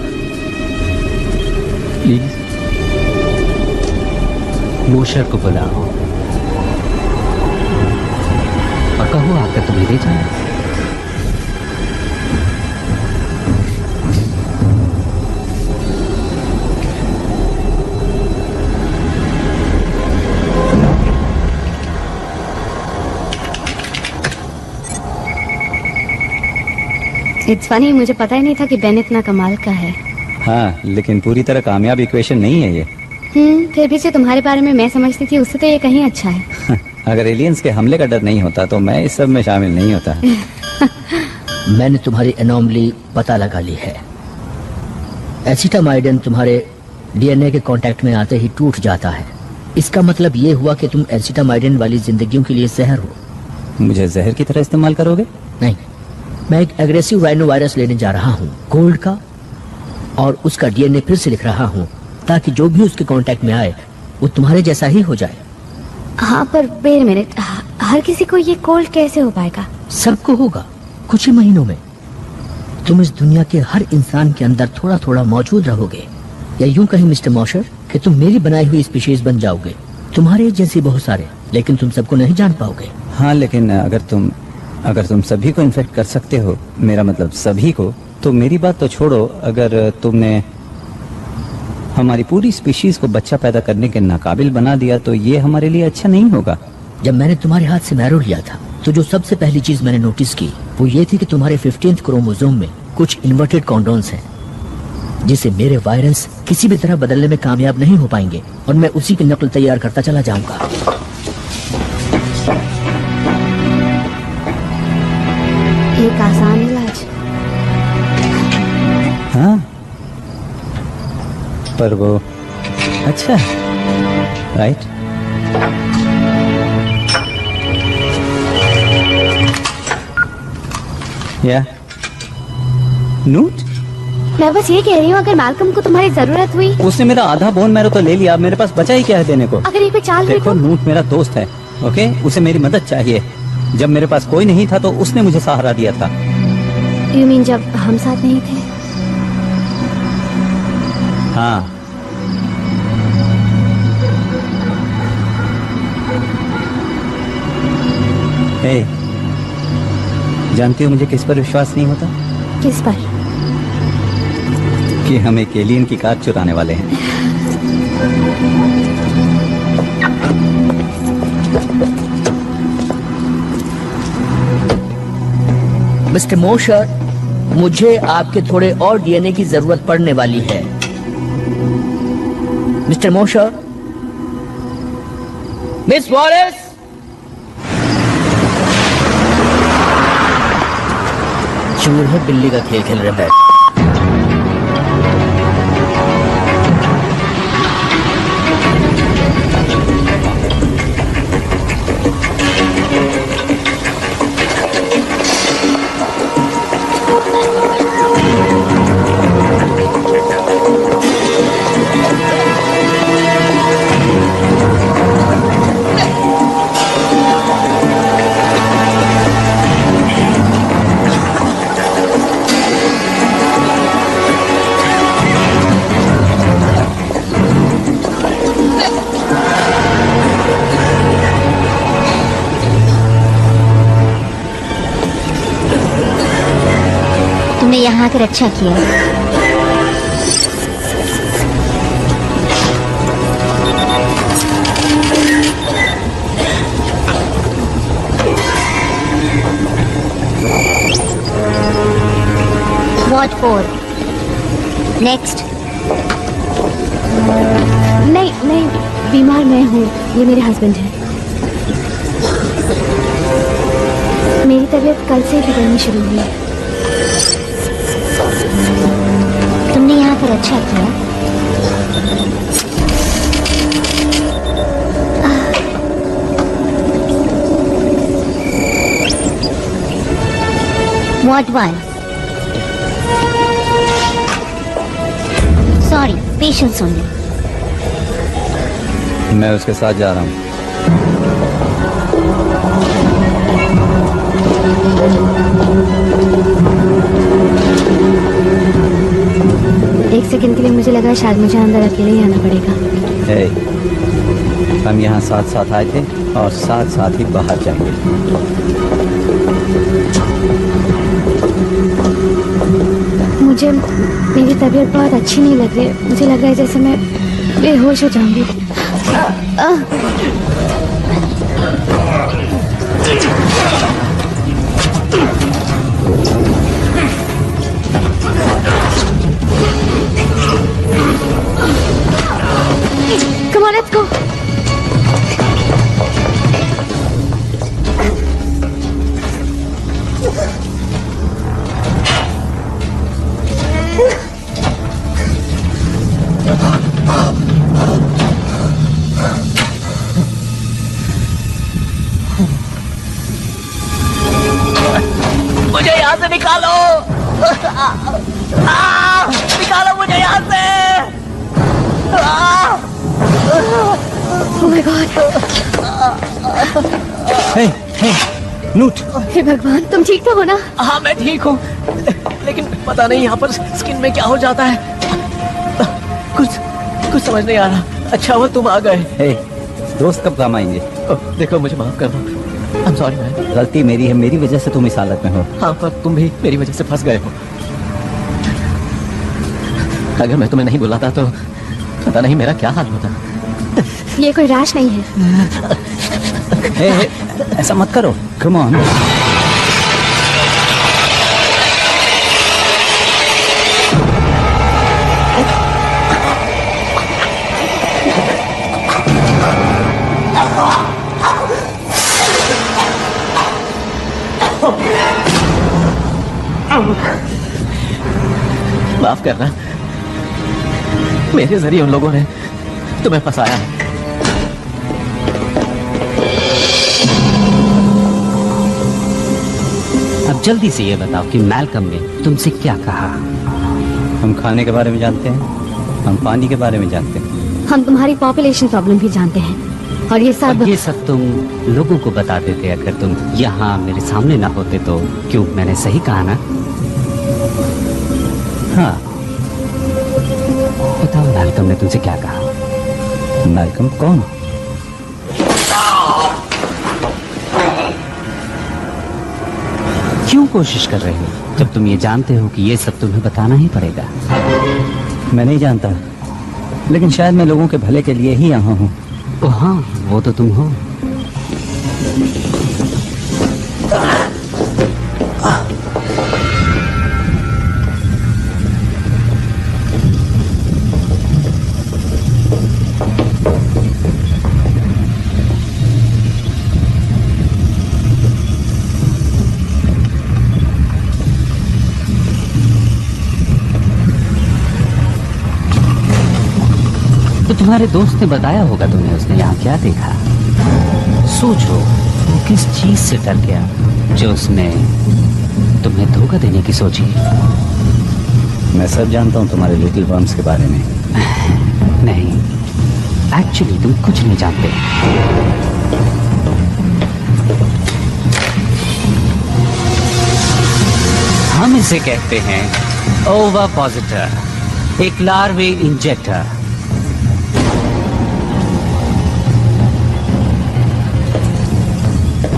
प्लीज। मोशर को बुलाओ और कहो आकर तुम्हें ले जाए। इट्स फनी, मुझे पता ही नहीं था कि बेन इतना कमाल का है। हाँ, लेकिन पूरी तरह कामयाब इक्वेशन नहीं है ये। फिर भी जो तुम्हारे बारे में मैं समझती थी उससे तो ये कहीं अच्छा है। अगर एलियंस के हमले का डर नहीं होता तो मैं इस सब में शामिल नहीं होता। मैंने तुम्हारी एनोमली पता लगा ली है। एसिटामाइडिन तुम्हारे डीएनए के कांटेक्ट में आते ही टूट जाता है। इसका मतलब ये हुआ कि तुम एसिटामाइडिन वाली जिंदगियों के लिए जहर हो। मुझे जहर की तरह इस्तेमाल करोगे? नहीं, मैं एक एग्रेसिव राइनो वायरस लेने जा रहा हूँ, गोल्ड का, और उसका डीएनए फिर से लिख रहा हूँ ताकि जो भी उसके कांटेक्ट में आए वो तुम्हारे जैसा ही हो जाए। हाँ, पर वेट मिनट, हर किसी को ये कोल्ड कैसे हो पाएगा? सबको होगा कुछ ही महीनों में। तुम इस दुनिया के हर इंसान के अंदर थोड़ा थोड़ा मौजूद रहोगे, या यूं कहीं मिस्टर मॉशर कि तुम मेरी बनाई हुई स्पीशीज बन जाओगे। तुम्हारे जैसे बहुत सारे, लेकिन तुम सबको नहीं जान पाओगे। हाँ, लेकिन अगर तुम सभी को इन्फेक्ट कर सकते हो, मेरा मतलब सभी को, तो मेरी बात तो छोड़ो, अगर तुमने हमारी पूरी स्पीशीज को बच्चा पैदा करने के नाकाबिल बना दिया तो ये हमारे लिए अच्छा नहीं होगा। जब मैंने तुम्हारे हाथ से मैरो लिया था तो जो सबसे पहली चीज मैंने नोटिस की वो ये थी कि तुम्हारे 15th क्रोमोसोम में कुछ इन्वर्टेड कॉन्डोन्स हैं, जिसे मेरे वायरस किसी भी तरह बदलने में कामयाब नहीं हो पाएंगे, और मैं उसी की नकल तैयार करता चला जाऊंगा। एक आसान इलाज। हाँ, पर वो अच्छा है, राइट? या नूट? मैं बस ये कह रही हूँ, अगर मालकम को तुम्हारी जरूरत हुई। उसने मेरा आधा बोन मैरो तो ले लिया, मेरे पास बचा ही क्या है देने को? अगर ये पे चाल हुई देखो, नूट मेरा दोस्त है, ओके? उसे मेरी मदद चाहिए। जब मेरे पास कोई नहीं था तो उसने मुझे सहारा दिया था। You mean जब हम साथ नहीं थे? हाँ, हे, जानती हो मुझे किस पर विश्वास नहीं होता? किस पर? कि हम एक एलियन की कार चुराने वाले हैं। मिस्टर मोशर, मुझे आपके थोड़े और डीएनए की जरूरत पड़ने वाली है। मिस्टर मोशर, मिस वॉलेस, चूहे बिल्ली का खेल खेल रहे हैं। तुमने यहाँ आकर अच्छा किया। What for? Next. नहीं, बीमार मैं हूँ, ये मेरे हस्बैंड हैं। मेरी तबीयत कल से बिगड़नी शुरू हुई। तुमने यहाँ पर अच्छा किया। What one? Sorry, patience only. मैं उसके साथ जा रहा हूँ। एक सेकंड के लिए मुझे लगा शायद मुझे अंदर अकेले ही आना पड़ेगा। हम यहाँ साथ साथ आए थे और साथ साथ ही बाहर जाएंगे। मुझे मेरी तबीयत बहुत अच्छी नहीं लग रही। मुझे लग रहा है जैसे मैं बेहोश हो जाऊंगी। Come on, let's go. मुझे यहाँ से निकालो। निकालो मुझे यहाँ से। Oh my God. हे, नूट। हे भगवान, तुम ठीक तो हो ना? हाँ मैं ठीक हूँ, लेकिन पता नहीं यहाँ पर स्किन में क्या हो जाता है। कुछ समझ नहीं आ रहा। अच्छा हुआ तुम आ गए। हे, दोस्त कब काम आएंगे? देखो मुझे माफ कर दो। I'm sorry man। गलती मेरी है, मेरी वजह से तुम इस हालत में हो। हाँ पर तुम भी मेरी वजह से फंस गए हो। अगर मैं तुम्हें नहीं बुलाता तो पता नहीं मेरा क्या हाल होता। ये कोई रैश नहीं है। हे, ऐसा मत करो। Come on. माफ करना, मेरे जरिए उन लोगों ने तुम्हें फंसाया है। अब जल्दी से ये बताओ कि मैल्कम ने तुमसे क्या कहा? हम खाने के बारे में जानते हैं, हम पानी के बारे में जानते हैं, हम तुम्हारी पॉपुलेशन प्रॉब्लम भी जानते हैं। और ये सब तुम लोगों को बता देते अगर तुम यहाँ मेरे सामने ना होते तो। क्यों, मैंने सही कहा ना? हाँ। बताओ मैल्कम ने तुमसे क्या कहा? मैल्कम कौन? क्यों कोशिश कर रहे हो जब तुम ये जानते हो कि ये सब तुम्हें बताना ही पड़ेगा? मैं नहीं जानता, लेकिन शायद मैं लोगों के भले के लिए ही यहाँ हूँ। हाँ, वो तो तुम हो। तो तुम्हारे दोस्त ने बताया होगा तुम्हें, उसने यहाँ क्या देखा? सोचो वो किस चीज से डर गया जो उसने तुम्हें धोखा देने की सोची। मैं सब जानता हूँ तुम्हारे लिटिल वर्म्स के बारे में। नहीं, एक्चुअली तुम कुछ नहीं जानते। हम इसे कहते हैं ओविपोसिटर, एक लार्वे इंजेक्टर।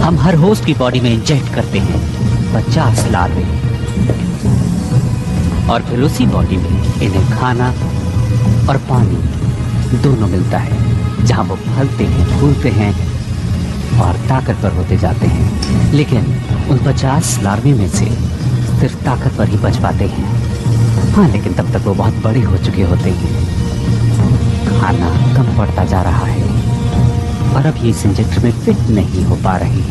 हम हर होस्ट की बॉडी में इंजेक्ट करते हैं 50 लार्वे, और फिर उसी बॉडी में इन्हें खाना और पानी दोनों मिलता है, जहां वो फलते हैं, फूलते हैं और ताकतवर होते जाते हैं। लेकिन उन 50 लार्वे में से सिर्फ ताकतवर ही बच पाते हैं। हाँ, लेकिन तब तक वो बहुत बड़े हो चुके होते हैं। खाना कम पड़ता जा रहा है और अब ये इस इंजेक्टर में फिट नहीं हो पा रही।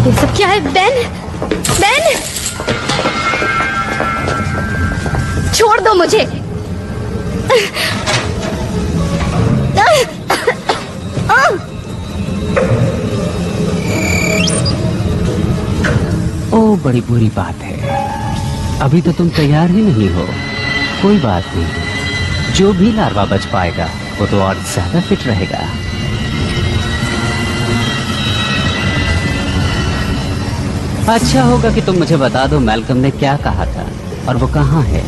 ये सब क्या है? बेन, बेन, छोड़ दो मुझे। ओ बड़ी बुरी बात है। अभी तो तुम तैयार ही नहीं हो। कोई बात नहीं, जो भी लार्वा बच पाएगा वो तो और ज्यादा फिट रहेगा। अच्छा होगा कि तुम मुझे बता दो मैल्कम ने क्या कहा था और वो कहाँ है,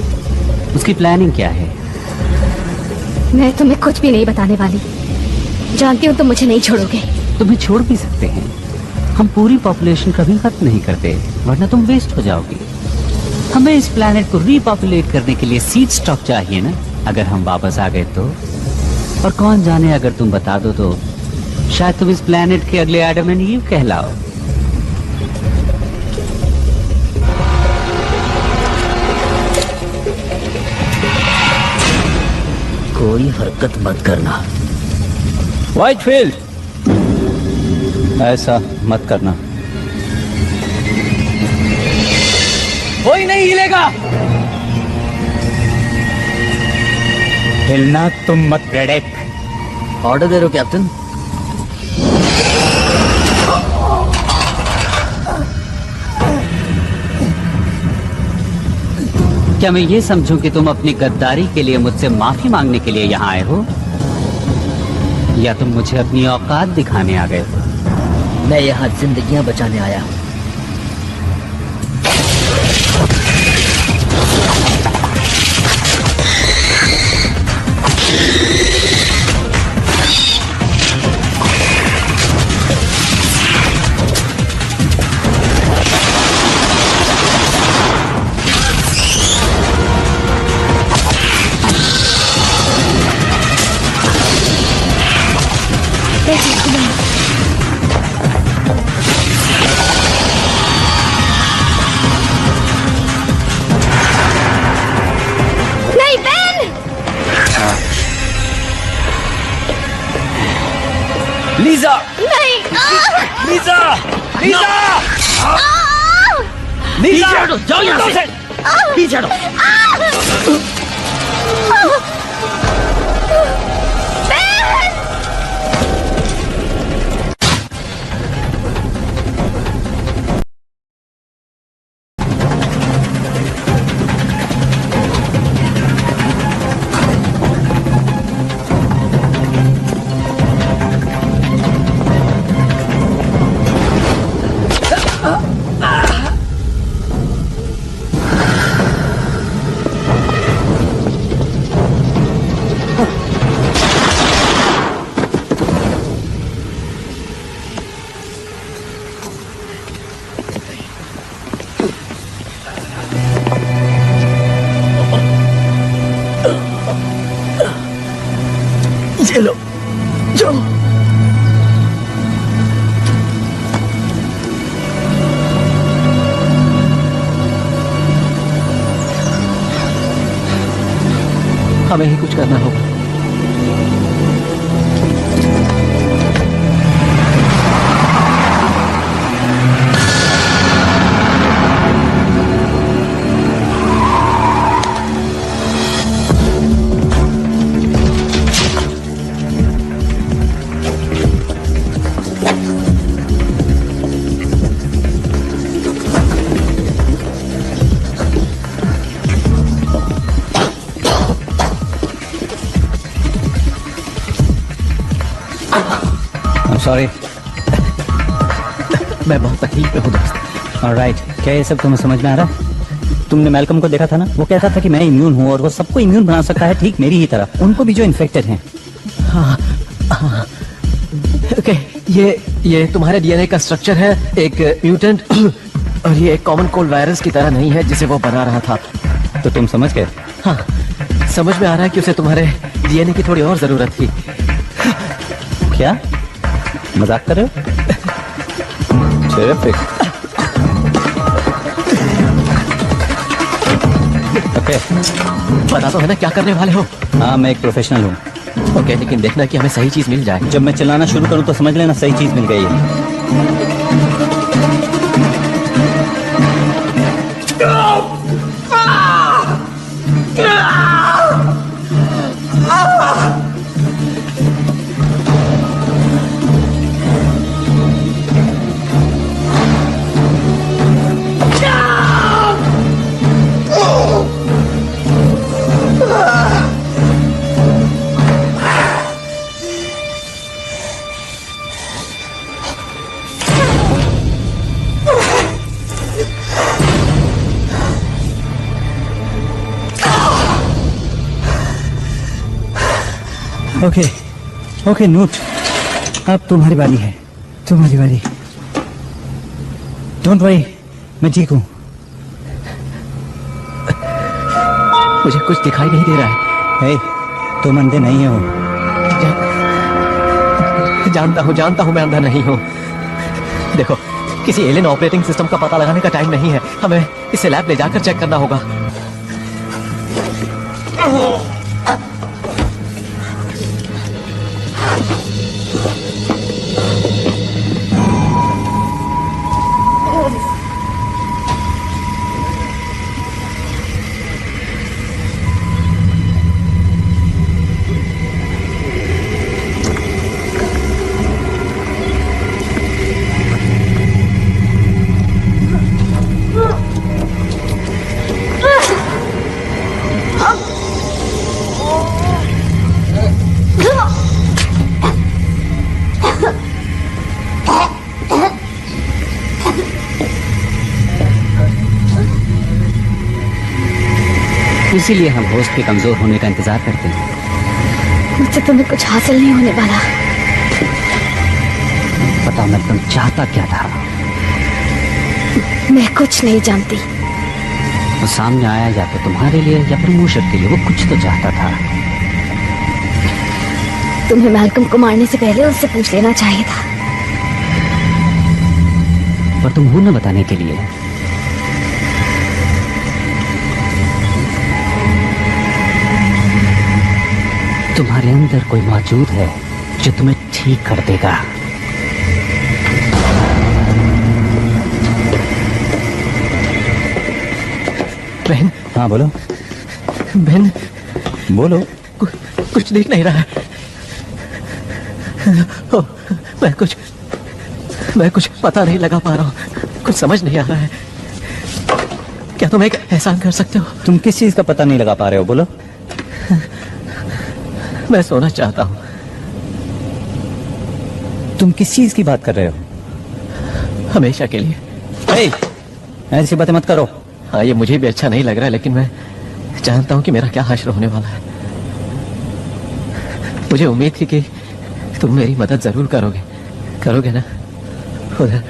उसकी प्लानिंग क्या है। मैं तुम्हें कुछ भी नहीं बताने वाली। जानती हूँ तुम मुझे नहीं छोड़ोगे। तुम्हें छोड़ भी सकते हैं, हम पूरी पॉपुलेशन कभी खत्म नहीं करते, वरना तुम वेस्ट हो जाओगी। हमें इस प्लैनेट को रीपॉपुलेट करने के लिए सीड स्टॉक चाहिए ना, अगर हम वापस आ गए तो। और कौन जाने, अगर तुम बता दो तो शायद तुम इस प्लैनेट के अगले एडम एंड ईव कहलाओ। कोई हरकत मत करना। व्हाइटफील्ड, ऐसा मत करना। कोई नहीं हिलेगा। हिलना तुम मत प्रेडेक। ऑर्डर दे रहे हो कैप्टन? क्या मैं ये समझूं कि तुम अपनी गद्दारी के लिए मुझसे माफी मांगने के लिए यहाँ आए हो, या तुम मुझे अपनी औकात दिखाने आ गए हो? मैं यहाँ जिंदगियां बचाने आया हूँ। लीजा! नहीं! लीजा! लीजा! लीजा! जाओ यहाँ से! पीछे हटो! चलो जो हमें ही कुछ करना होगा। सॉरी, मैं बहुत तकलीफ में हूँ दोस्त। ऑलराइट, क्या ये सब तुम्हें समझ में आ रहा है? तुमने मैल्कम को देखा था ना, वो कहता था कि मैं इम्यून हूँ और वो सबको इम्यून बना सकता है, ठीक मेरी ही तरह, उनको भी जो इन्फेक्टेड हैं। हाँ, हाँ। ओके, ये तुम्हारे डीएनए का स्ट्रक्चर है, एक म्यूटेंट, और ये एक कॉमन कोल्ड वायरस की तरह नहीं है जिसे वो बना रहा था। तो तुम समझ गए? हाँ, समझ में आ रहा है कि उसे तुम्हारे डीएनए की थोड़ी और जरूरत थी। क्या मजाक कर रहे हो? Terrific. ओके, पता तो है ना क्या करने वाले हो? हाँ, मैं एक प्रोफेशनल हूँ। ओके, लेकिन देखना कि हमें सही चीज मिल जाए। जब मैं चलाना शुरू करूँ तो समझ लेना सही चीज मिल गई है। ओके ओके नोट, अब तुम्हारी बारी है, तुम्हारी बारी। डोंट वरी, मैं ठीक हूँ। मुझे कुछ दिखाई नहीं दे रहा है। हे, तुम अंधे नहीं हो। जानता हूँ मैं अंधा नहीं हूँ। देखो, किसी एलियन ऑपरेटिंग सिस्टम का पता लगाने का टाइम नहीं है, हमें इसे लैब ले जाकर चेक करना होगा। इसीलिए हम होस्ट के कमजोर होने का इंतजार करते हैं। मुझसे तुम्हें कुछ हासिल नहीं होने वाला। पता मैं तुम चाहता क्या था? मैं कुछ नहीं जानती। वो सामने आया या तो तुम्हारे लिए या प्रमोशन के लिए, वो कुछ तो चाहता था। तुम्हें मैल्कम को मारने से पहले उससे पूछ लेना चाहिए था। पर तुम हो न बताने के लिए। तुम्हारे अंदर कोई मौजूद है जो तुम्हें ठीक कर देगा। बहन। हाँ बोलो। बहन बोलो। कुछ दिख नहीं रहा है। मैं कुछ पता नहीं लगा पा रहा हूँ, कुछ समझ नहीं आ रहा है। क्या तुम एक एहसान कर सकते हो? तुम किस चीज का पता नहीं लगा पा रहे हो, बोलो। मैं सोना चाहता हूँ। तुम किस चीज की बात कर रहे हो? हमेशा के लिए। ऐसी बातें मत करो। हाँ, ये मुझे भी अच्छा नहीं लग रहा है, लेकिन मैं जानता हूँ कि मेरा क्या हश्र होने वाला है। मुझे उम्मीद थी कि तुम मेरी मदद जरूर करोगे ना? उधर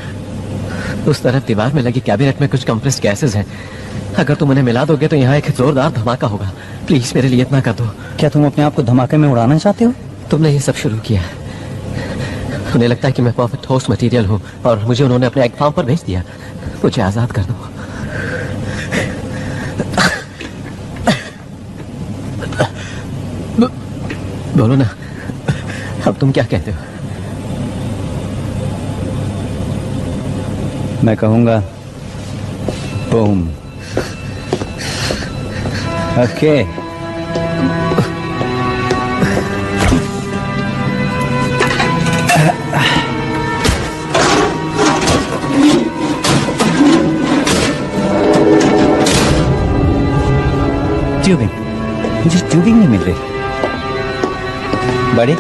उस तरफ दीवार में लगी कैबिनेट में कुछ कंप्रेस्ड गैसेस हैं। अगर तुम उन्हें मिला दोगे तो यहाँ एक जोरदार धमाका होगा। प्लीज मेरे लिए इतना कर दो। क्या तुम अपने आप को धमाके में उड़ाना चाहते हो? तुमने ये सब शुरू किया। उन्हें लगता है कि मैं परफेक्ट होस्ट मटेरियल हूँ और मुझे उन्होंने अपने एग फार्म पर भेज दिया। मुझे आजाद कर दो। बोलो ना, अब तुम क्या कहते हो? मैं कहूंगा बूम। ओके। ट्यूबिंग, मुझे ट्यूबिंग नहीं मिल रही। बड़ी,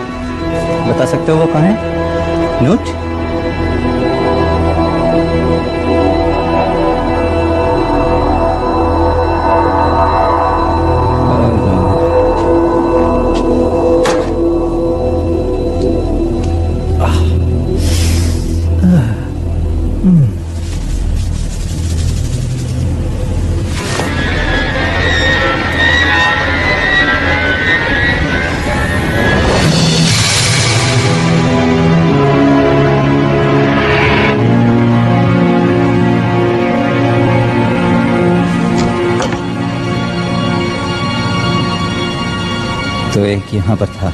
बता सकते हो वो कहाँ है? नोट? तो एक यहाँ पर था।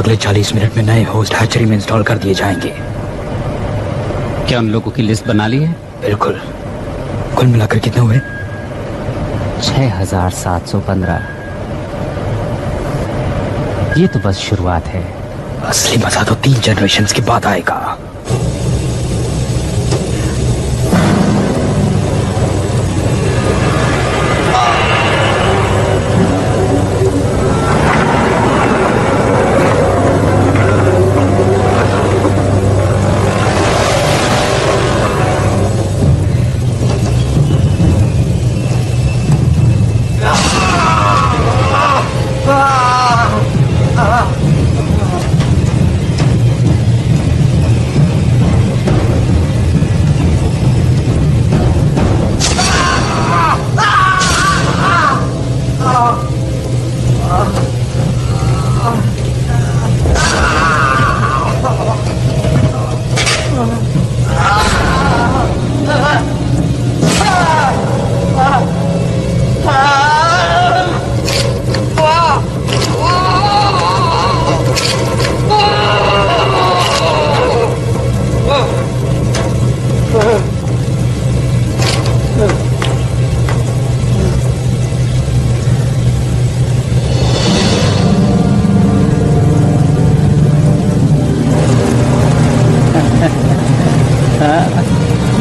अगले 40 मिनट में नए होस्ट हैचरी में इंस्टॉल कर दिए जाएंगे। क्या उन लोगों की लिस्ट बना ली है? बिल्कुल। कुल मिलाकर कितने हुए? 6715। ये तो बस शुरुआत है। असली मजा तो 3 जनरेशंस के बाद आएगा।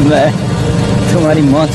मैं तुम्हारी मौत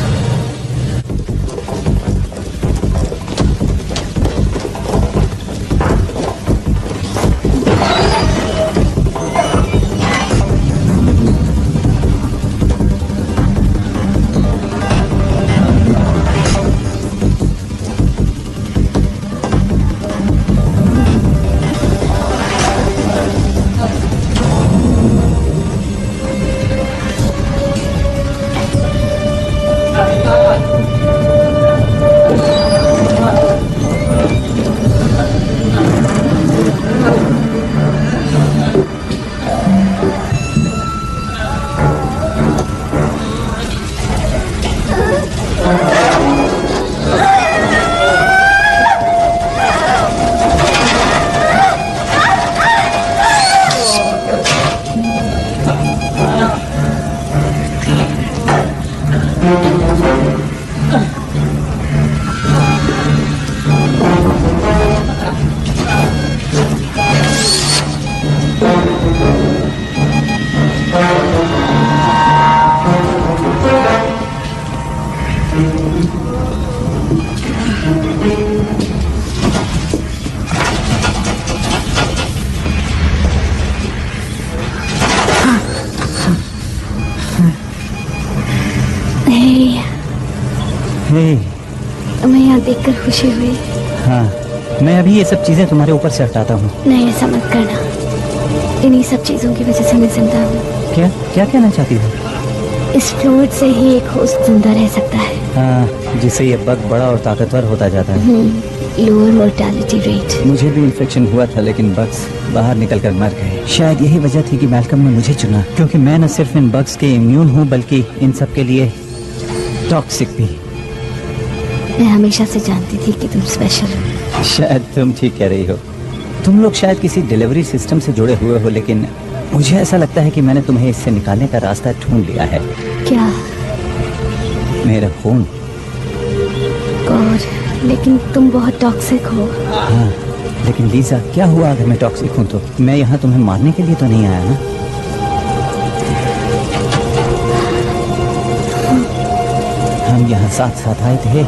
तुम्हें यहाँ देखकर खुशी हुई। हाँ, मैं अभी ये सब चीजें तुम्हारे ऊपर से हटाता हूँ। नहीं, ऐसा मत करना। इन्हीं सब चीजों की वजह से मैं जिंदा हूँ। क्या क्या कहना चाहती हो? इस फ्लूइड से ही एक होस्ट जिंदा रह सकता है। हाँ, जिससे ये बग बड़ा और ताकतवर होता जाता है। Lower mortality rate. मुझे भी इन्फेक्शन हुआ था, लेकिन बग्स बाहर निकलकर मर गए। शायद यही वजह थी कि मैल्कम ने मुझे चुना, क्योंकि मैं न सिर्फ इन बग्स के इम्यून हूँ बल्कि इन सब के लिए टॉक्सिक भी। मैं हमेशा से जानती थी कि तुम स्पेशल हो। शायद तुम ठीक कह रही हो। तुम लोग शायद किसी डिलीवरी सिस्टम से जुड़े हुए हो, लेकिन मुझे ऐसा लगता है कि मैंने तुम्हें इससे निकालने का रास्ता ढूंढ लिया है। क्या? मेरा खून। गॉड, लेकिन तुम बहुत टॉक्सिक हो। हाँ, लेकिन लीजा, क्या हुआ अगर मैं टॉक्सिक हूँ तो? मैं यहाँ तुम्हें मारने के लिए तो नहीं आया ना? हम यहाँ साथ साथ आए थे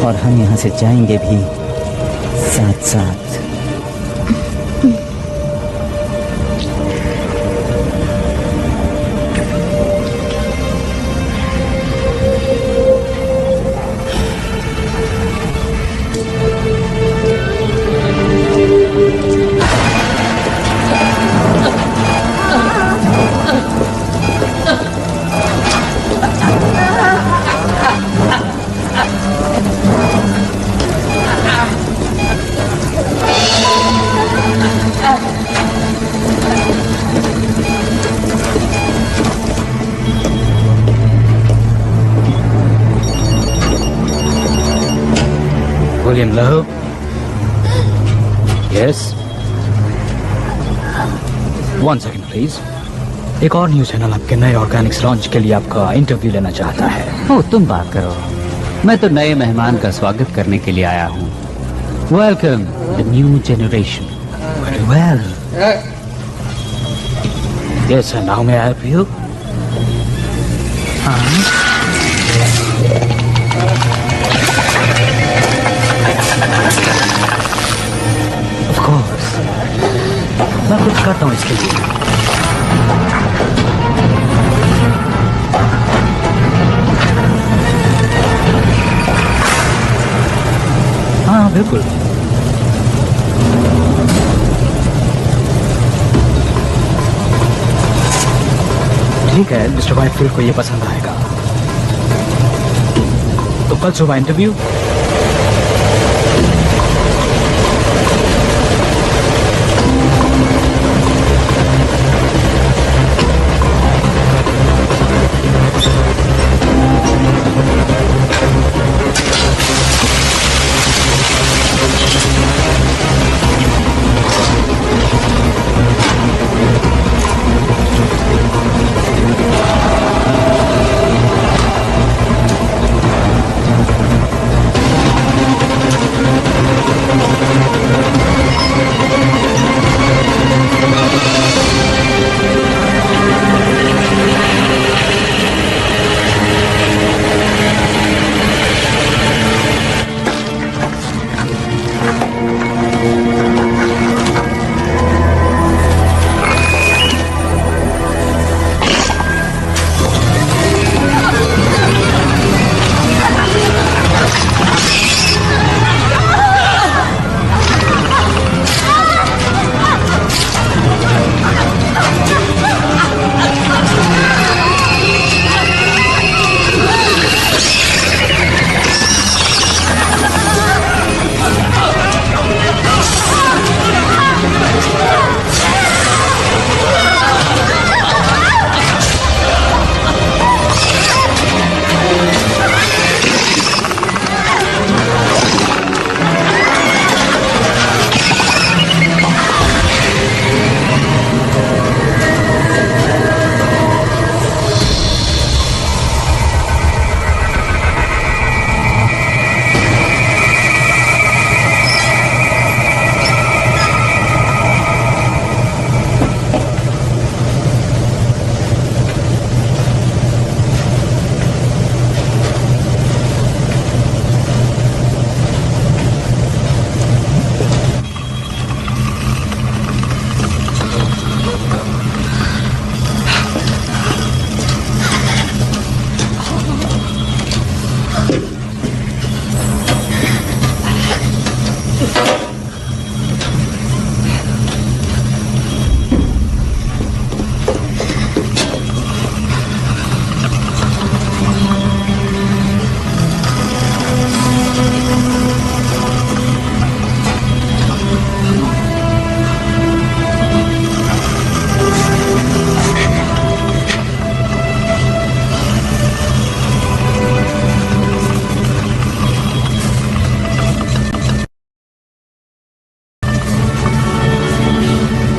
और हम यहाँ से जाएंगे भी साथ साथ। William Lowe? Yes? 1 second please. एक और न्यूज चैनल आपके नए ऑर्गेनिक्स लॉन्च के लिए आपका इंटरव्यू लेना चाहता है। ओ, तुम बात करो, मैं तो नए मेहमान का स्वागत करने के लिए आया हूँ। Welcome the new generation. Very well. Yes, and how may I help you? Of course, मैं कुछ करता हूँ इसके लिए। हाँ बिल्कुल। ठीक है, मिस्टर वाइटफील्ड को ये पसंद आएगा। तो कल सुबह इंटरव्यू।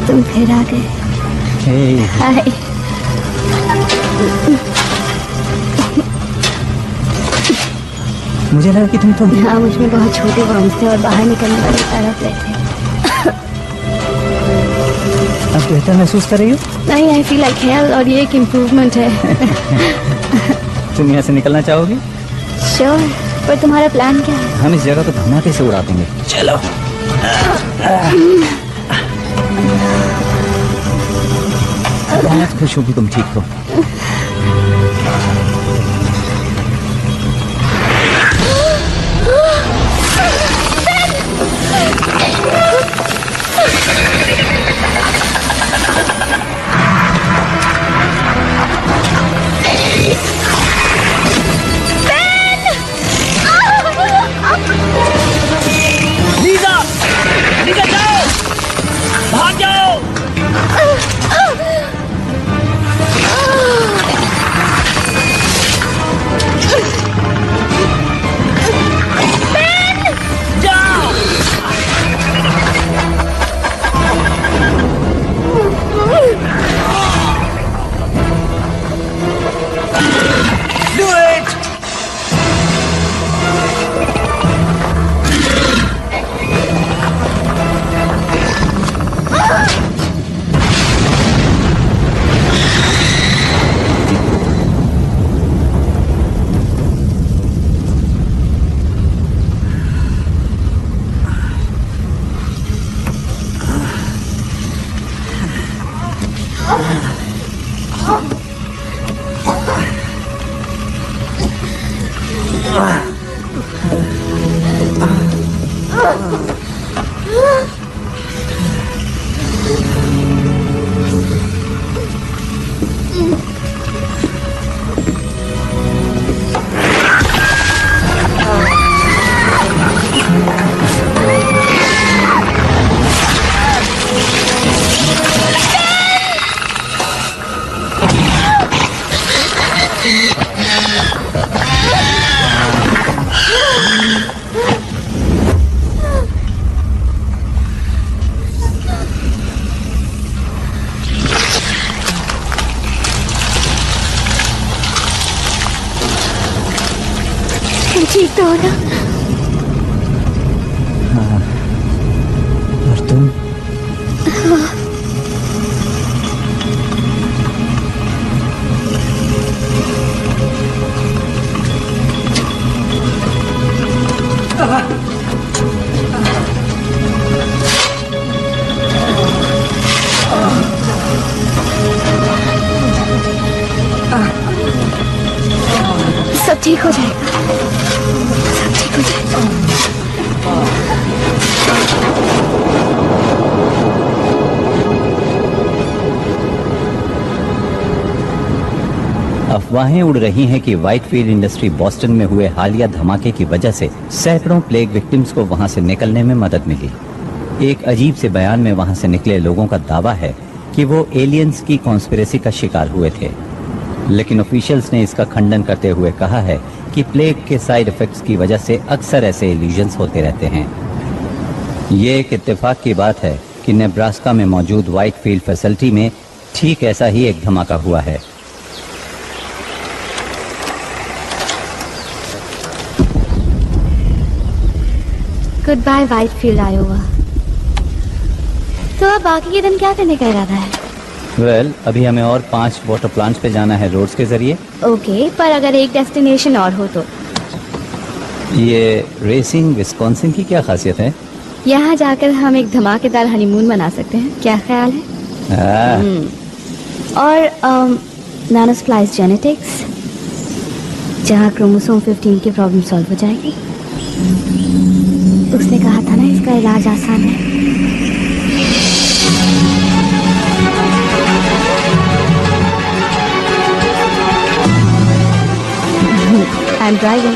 तुम फिर आ गए। हाय। मुझे लगा कि तुम तो हाँ, मुझ में बहुत छोटे वर्म्स थे और बाहर निकलने के लिए तड़प रहे थे। अब बेहतर महसूस कर रही हो? नहीं, आई फील लाइक हेल, और ये एक इम्प्रूवमेंट है। तुम यहाँ से निकलना चाहोगी? श्योर, पर तुम्हारा प्लान क्या है? हम इस जगह को धमाके से उड़ा देंगे। चलो। बहुत खुश हूँ कि तुम ठीक हो। ठीक तो हो ना? और तुम? सब ठीक हो जाएगा, सब ठीक हो जाएगा। अफवाहें उड़ रही हैं कि व्हाइटफील्ड इंडस्ट्री बॉस्टन में हुए हालिया धमाके की वजह से सैकड़ों प्लेग विक्टिम्स को वहां से निकलने में मदद मिली। एक अजीब से बयान में वहां से निकले लोगों का दावा है कि वो एलियंस की कॉन्स्पिरेसी का शिकार हुए थे, लेकिन ऑफिशियल्स ने इसका खंडन करते हुए कहा है कि प्लेग के साइड इफेक्ट्स की वजह से अक्सर ऐसे इल्यूजन्स होते रहते हैं। ये एक इत्तेफाक की बात है कि नेब्रास्का में मौजूद व्हाइटफील्ड फैसिलिटी में ठीक ऐसा ही एक धमाका हुआ है। Good bye Whitefield Iowa. तो अब बाकी के दिन क्या करने का इरादा है? वेल, अभी हमें और 5 वाटर प्लांट्स पे जाना है रोड्स के जरिए। ओके, पर अगर एक डेस्टिनेशन और हो तो? ये रेसिंग विस्कॉन्सिन की क्या खासियत है? यहाँ जाकर हम एक धमाकेदार हनीमून मना सकते हैं, क्या ख्याल है? और नानोस्प्लाइस जेनेटिक्स, जहाँ क्रोमोसोम 15 की प्रॉब्लम सॉल्व हो जाएगी। उसने कहा था ना इसका इलाज आसान है। I'm driving.